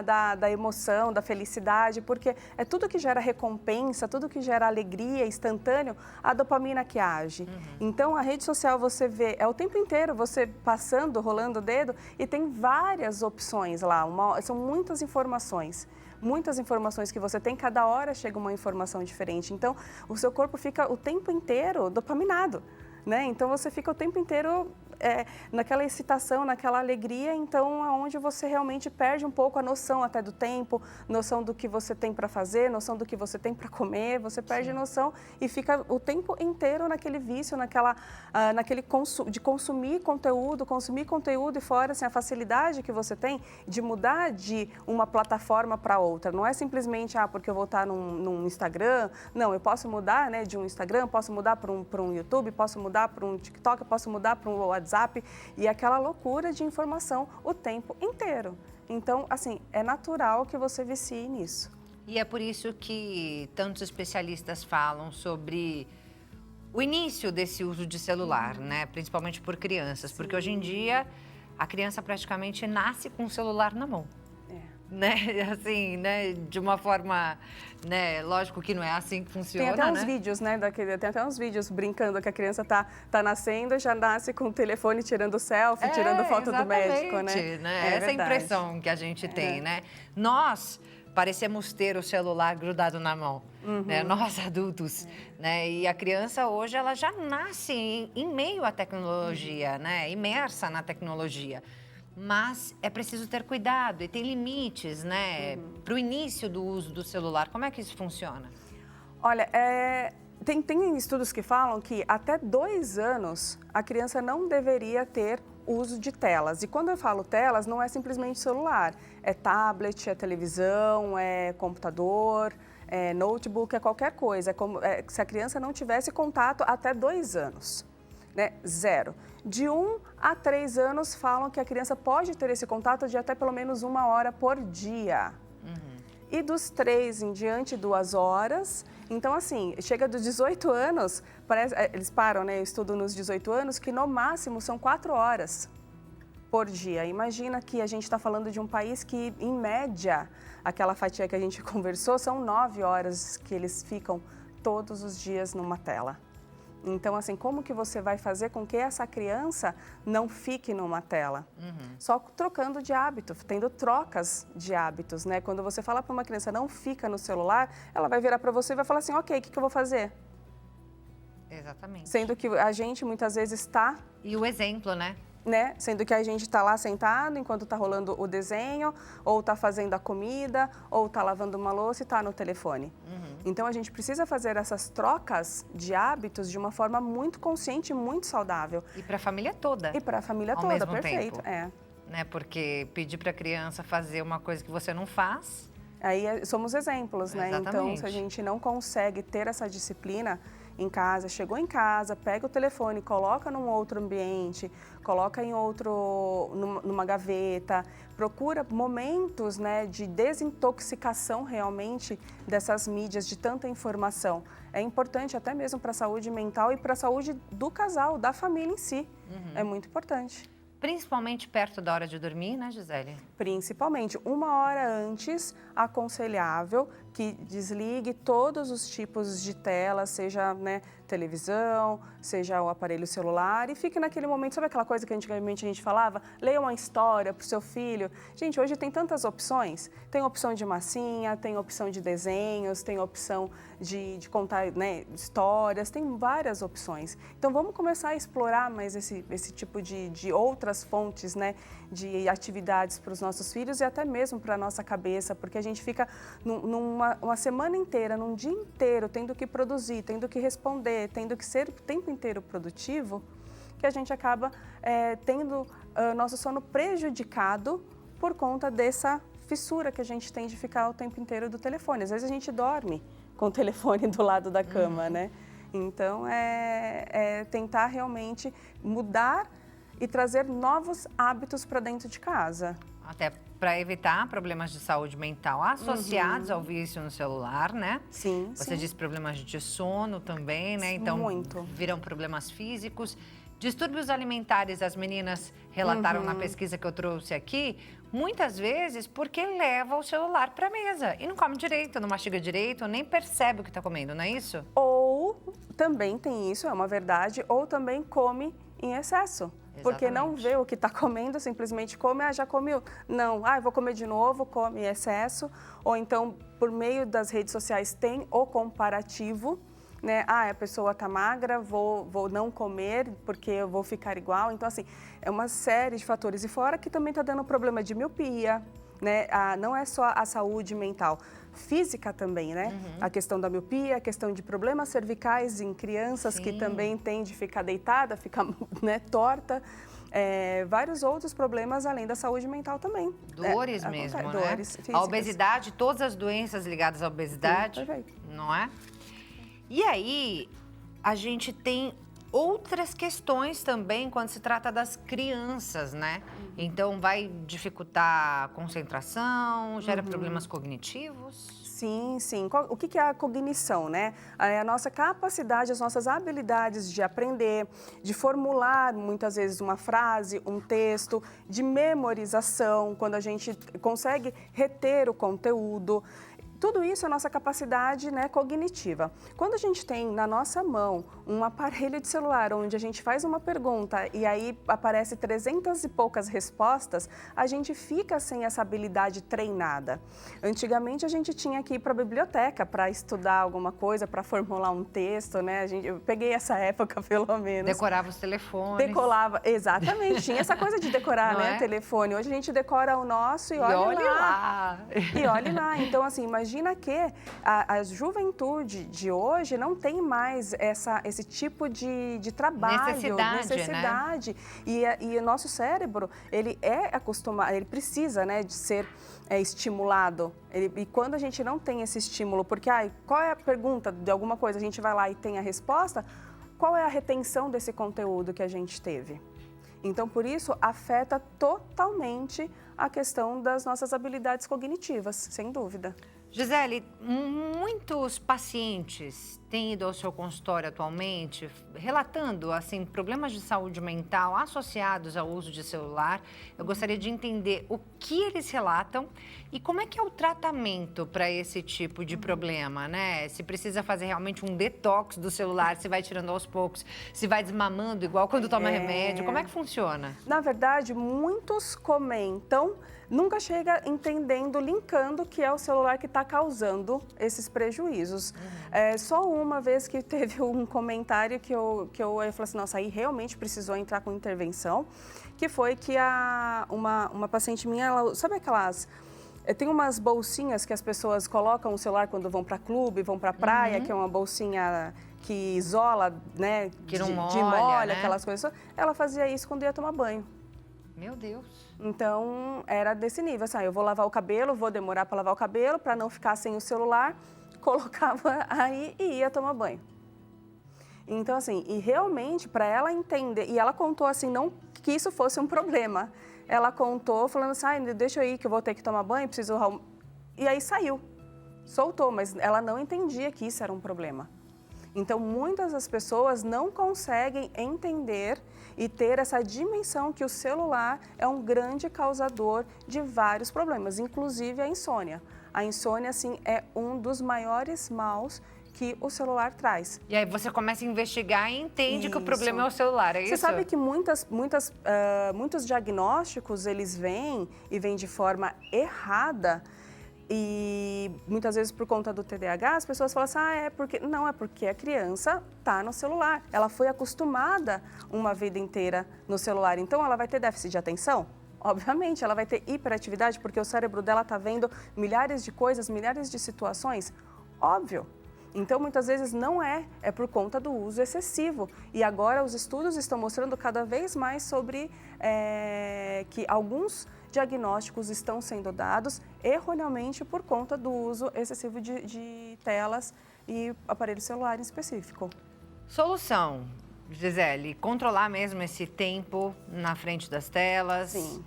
Speaker 4: da emoção, da felicidade, porque é tudo que gera recompensa, tudo que gera alegria instantâneo, a dopamina que age. Então, a rede social você vê, é o tempo inteiro você passando, rolando o dedo e tem várias opções lá, são muitas informações. muitas informações que você tem, cada hora chega uma informação diferente. Então, o seu corpo fica o tempo inteiro dopaminado, né? Então, você fica o tempo inteiro naquela excitação, naquela alegria, então aonde você realmente perde um pouco a noção até do tempo, noção do que você tem para fazer, noção do que você tem para comer, você perde noção e fica o tempo inteiro naquele vício, naquele de consumir conteúdo e fora assim, a facilidade que você tem de mudar de uma plataforma para outra. Não é simplesmente, porque eu vou estar num Instagram, não, eu posso mudar, né, de um Instagram, posso mudar para um YouTube, posso mudar para um TikTok, posso mudar para um WhatsApp, e aquela loucura de informação o tempo inteiro. Então, assim, é natural que você vicie nisso.
Speaker 1: E é por isso que tantos especialistas falam sobre o início desse uso de celular, né? Principalmente por crianças, porque hoje em dia a criança praticamente nasce com o celular na mão. Né? Assim, né? De uma forma, né? Lógico que não é assim que funciona,
Speaker 4: tem até uns
Speaker 1: né?
Speaker 4: vídeos, né? Tem até uns vídeos brincando que a criança tá nascendo e já nasce com o telefone tirando selfie, tirando foto do médico, né?
Speaker 1: Essa é a impressão que a gente tem, né? Nós parecemos ter o celular grudado na mão, né? Nós adultos, né? E a criança hoje, ela já nasce em meio à tecnologia, né? Imersa na tecnologia. Mas é preciso ter cuidado e tem limites, né? Para o início do uso do celular. Como é que isso funciona?
Speaker 4: Olha, tem estudos que falam que até 2 anos a criança não deveria ter uso de telas. E quando eu falo telas, não é simplesmente celular. É tablet, é televisão, é computador, é notebook, é qualquer coisa. É se a criança não tivesse contato até 2 anos. Né? 0. De 1 a 3 anos falam que a criança pode ter esse contato de até pelo menos 1 hora por dia. E dos 3 em diante, 2 horas. Então, assim, chega dos 18 anos, eles param, né? Eu estudo nos 18 anos, que no máximo são 4 horas por dia. Imagina que a gente está falando de um país que, em média, aquela fatia que a gente conversou, são 9 horas que eles ficam todos os dias numa tela. Então, assim, como que você vai fazer com que essa criança não fique numa tela? Só trocando de hábito, tendo trocas de hábitos, né? Quando você fala para uma criança não fica no celular, ela vai virar para você e vai falar assim, ok, o que eu vou fazer?
Speaker 1: Exatamente.
Speaker 4: Sendo que a gente muitas vezes está...
Speaker 1: E o exemplo, né?
Speaker 4: Sendo que a gente está lá sentado enquanto está rolando o desenho, ou está fazendo a comida, ou está lavando uma louça e está no telefone. Então, a gente precisa fazer essas trocas de hábitos de uma forma muito consciente e muito saudável.
Speaker 1: E para a família toda.
Speaker 4: E para a família
Speaker 1: ao
Speaker 4: toda,
Speaker 1: mesmo
Speaker 4: perfeito.
Speaker 1: Tempo. Né? Porque pedir para a criança fazer uma coisa que você não faz...
Speaker 4: Aí somos exemplos, né?
Speaker 1: Exatamente.
Speaker 4: Então, se a gente não consegue ter essa disciplina em casa, chegou em casa, pega o telefone, coloca num outro ambiente, coloca numa gaveta, procura momentos, né, de desintoxicação realmente dessas mídias, de tanta informação. É importante até mesmo para a saúde mental e para a saúde do casal, da família em si. É muito importante.
Speaker 1: Principalmente perto da hora de dormir, né, Gisele?
Speaker 4: Principalmente 1 hora antes, aconselhável que desligue todos os tipos de tela, seja, né, televisão, seja o aparelho celular, e fique naquele momento, sabe aquela coisa que antigamente a gente falava? Leia uma história para o seu filho. Gente, hoje tem tantas opções. Tem opção de massinha, tem opção de desenhos, tem opção de contar, né, histórias, tem várias opções. Então, vamos começar a explorar mais esse tipo de outras fontes, né, de atividades para os nossos filhos e até mesmo para a nossa cabeça, porque a gente fica uma semana inteira, num dia inteiro, tendo que produzir, tendo que responder, tendo que ser o tempo inteiro produtivo, que a gente acaba tendo nosso sono prejudicado por conta dessa fissura que a gente tem de ficar o tempo inteiro do telefone. Às vezes a gente dorme com o telefone do lado da cama, né? Então, tentar realmente mudar e trazer novos hábitos para dentro de casa.
Speaker 1: Até para evitar problemas de saúde mental associados ao vício no celular, né?
Speaker 4: Sim,
Speaker 1: Você disse problemas de sono também, né? Então, viram problemas físicos. Distúrbios alimentares, as meninas relataram na pesquisa que eu trouxe aqui, muitas vezes porque leva o celular para a mesa e não come direito, não mastiga direito, nem percebe o que está comendo, não é isso?
Speaker 4: Ou também tem isso, é uma verdade, ou também come em excesso. Porque não vê o que está comendo, simplesmente come, já comeu. Não, eu vou comer de novo, come excesso. Ou então, por meio das redes sociais, tem o comparativo, né? A pessoa está magra, vou não comer porque eu vou ficar igual. Então, assim, é uma série de fatores. E fora que também está dando problema de miopia, né? Não é só a saúde mental, física também, né? A questão da miopia, a questão de problemas cervicais em crianças que também têm de ficar deitada, ficar, né, torta. Vários outros problemas além da saúde mental também.
Speaker 1: Dores mesmo, né?
Speaker 4: Dores físicas.
Speaker 1: A obesidade, todas as doenças ligadas à obesidade, não é? E aí, a gente tem outras questões também quando se trata das crianças, né? Então, vai dificultar a concentração, gera problemas cognitivos?
Speaker 4: Sim, sim. O que é a cognição, né? É a nossa capacidade, as nossas habilidades de aprender, de formular muitas vezes uma frase, um texto, de memorização, quando a gente consegue reter o conteúdo. Tudo isso é a nossa capacidade, né, cognitiva. Quando a gente tem na nossa mão um aparelho de celular onde a gente faz uma pergunta e aí aparece 300 e poucas respostas, a gente fica sem essa habilidade treinada. Antigamente a gente tinha que ir para a biblioteca para estudar alguma coisa, para formular um texto, né? Eu peguei essa época pelo menos.
Speaker 1: Decorava os telefones.
Speaker 4: Decolava, exatamente. Tinha essa coisa de decorar, né, telefone. Hoje a gente decora o nosso e olha lá. E olhe lá. Então, assim, imagina que a juventude de hoje não tem mais esse tipo de trabalho, necessidade. Né? E o nosso cérebro, ele é acostumado, ele precisa, né, de ser estimulado. E quando a gente não tem esse estímulo, porque qual é a pergunta de alguma coisa, a gente vai lá e tem a resposta, qual é a retenção desse conteúdo que a gente teve? Então, por isso, afeta totalmente a questão das nossas habilidades cognitivas, sem dúvida.
Speaker 1: Gisele, muitos pacientes têm ido ao seu consultório atualmente relatando, assim, problemas de saúde mental associados ao uso de celular. Eu gostaria de entender o que eles relatam e como é que é o tratamento para esse tipo de problema, né? Se precisa fazer realmente um detox do celular, se vai tirando aos poucos, se vai desmamando igual quando toma remédio, como é que funciona?
Speaker 4: Na verdade, muitos comentam, nunca chega entendendo, linkando que é o celular que está causando esses prejuízos. Só uma vez que teve um comentário que eu falei assim, nossa, aí realmente precisou entrar com intervenção, que foi que uma paciente minha, ela, sabe aquelas... Tem umas bolsinhas que as pessoas colocam o celular quando vão para clube, vão para praia, que é uma bolsinha que isola, né?
Speaker 1: Que não molha,
Speaker 4: de molha,
Speaker 1: né?
Speaker 4: aquelas coisas. Ela fazia isso quando ia tomar banho.
Speaker 1: Meu Deus.
Speaker 4: Então, era desse nível, assim, eu vou lavar o cabelo, vou demorar para lavar o cabelo, para não ficar sem o celular, colocava aí e ia tomar banho. Então, assim, e realmente, para ela entender, e ela contou assim, não que isso fosse um problema, ela contou falando assim, deixa eu ir que eu vou ter que tomar banho, preciso... E aí saiu, soltou, mas ela não entendia que isso era um problema. Então, muitas das pessoas não conseguem entender e ter essa dimensão que o celular é um grande causador de vários problemas, inclusive a insônia. A insônia, assim, é um dos maiores maus que o celular traz.
Speaker 1: E aí você começa a investigar e entende que o problema é o celular, é isso?
Speaker 4: Você sabe que muitos diagnósticos, eles vêm de forma errada. E muitas vezes por conta do TDAH, as pessoas falam assim, é porque a criança está no celular. Ela foi acostumada uma vida inteira no celular, então ela vai ter déficit de atenção? Obviamente, ela vai ter hiperatividade, porque o cérebro dela está vendo milhares de coisas, milhares de situações. Óbvio. Então, muitas vezes não é por conta do uso excessivo. E agora os estudos estão mostrando cada vez mais sobre que alguns diagnósticos estão sendo dados erroneamente por conta do uso excessivo de telas e aparelho celular em específico.
Speaker 1: Solução, Gisele, controlar mesmo esse tempo na frente das telas.
Speaker 4: Sim.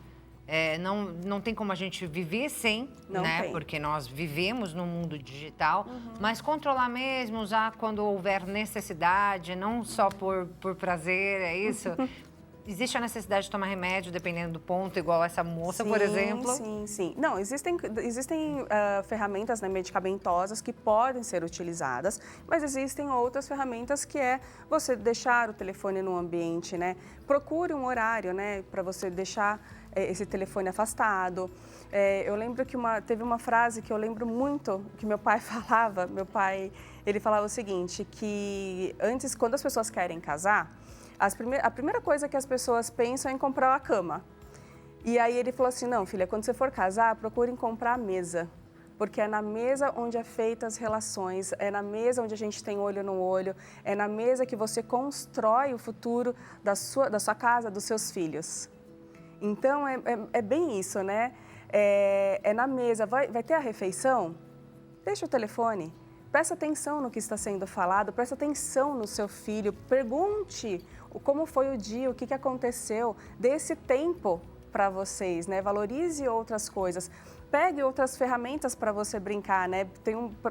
Speaker 1: Não tem como a gente viver sem, né?
Speaker 4: Tem.
Speaker 1: Porque nós vivemos no mundo digital, mas controlar mesmo, usar quando houver necessidade, não só por prazer, é isso? existe a necessidade de tomar remédio, dependendo do ponto, igual essa moça, por exemplo?
Speaker 4: Sim. Não, existem ferramentas, né, medicamentosas que podem ser utilizadas, mas existem outras ferramentas que é você deixar o telefone no ambiente, né? Procure um horário, né, para você deixar esse telefone afastado. Eu lembro que teve uma frase que eu lembro muito, que meu pai falava. Ele falava o seguinte, que antes, quando as pessoas querem casar, a primeira coisa que as pessoas pensam é em comprar uma cama. E aí ele falou assim, não, filha, quando você for casar, procure comprar a mesa. Porque é na mesa onde é feita as relações, é na mesa onde a gente tem olho no olho, é na mesa que você constrói o futuro da sua casa, dos seus filhos. Então, é bem isso, né? É na mesa, vai ter a refeição? Deixa o telefone, presta atenção no que está sendo falado, presta atenção no seu filho, pergunte como foi o dia, o que aconteceu, dê esse tempo para vocês, né? Valorize outras coisas. Pegue outras ferramentas para você brincar, né?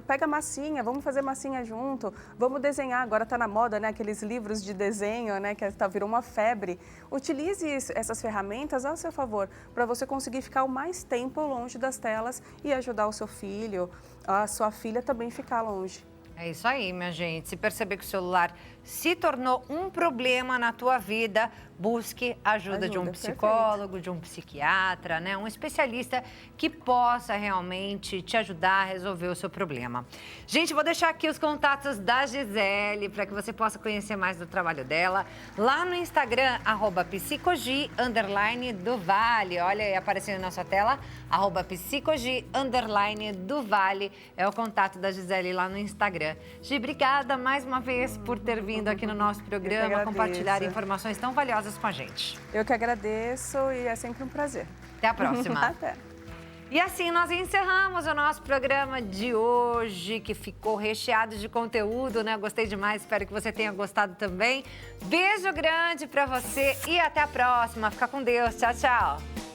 Speaker 4: Pega massinha, vamos fazer massinha junto, vamos desenhar. Agora está na moda, né? Aqueles livros de desenho, né? Que virou uma febre. Utilize essas ferramentas ao seu favor, para você conseguir ficar o mais tempo longe das telas e ajudar o seu filho, a sua filha também ficar longe.
Speaker 1: É isso aí, minha gente. Se perceber que o celular se tornou um problema na tua vida, busque ajuda de um psicólogo, perfeito. De um psiquiatra, né? Um especialista que possa realmente te ajudar a resolver o seu problema. Gente, vou deixar aqui os contatos da Gisele para que você possa conhecer mais do trabalho dela. Lá no Instagram, @psicogi_do_vale. Olha aí aparecendo na sua tela, @psicogi_do_vale. É o contato da Gisele lá no Instagram. Gi, obrigada mais uma vez por ter vindo aqui no nosso programa, compartilhar informações tão valiosas com a gente.
Speaker 4: Eu que agradeço e é sempre um prazer.
Speaker 1: Até a próxima.
Speaker 4: Até.
Speaker 1: E assim nós encerramos o nosso programa de hoje, que ficou recheado de conteúdo, né? Gostei demais, espero que você tenha gostado também. Beijo grande pra você e até a próxima. Fica com Deus. Tchau, tchau.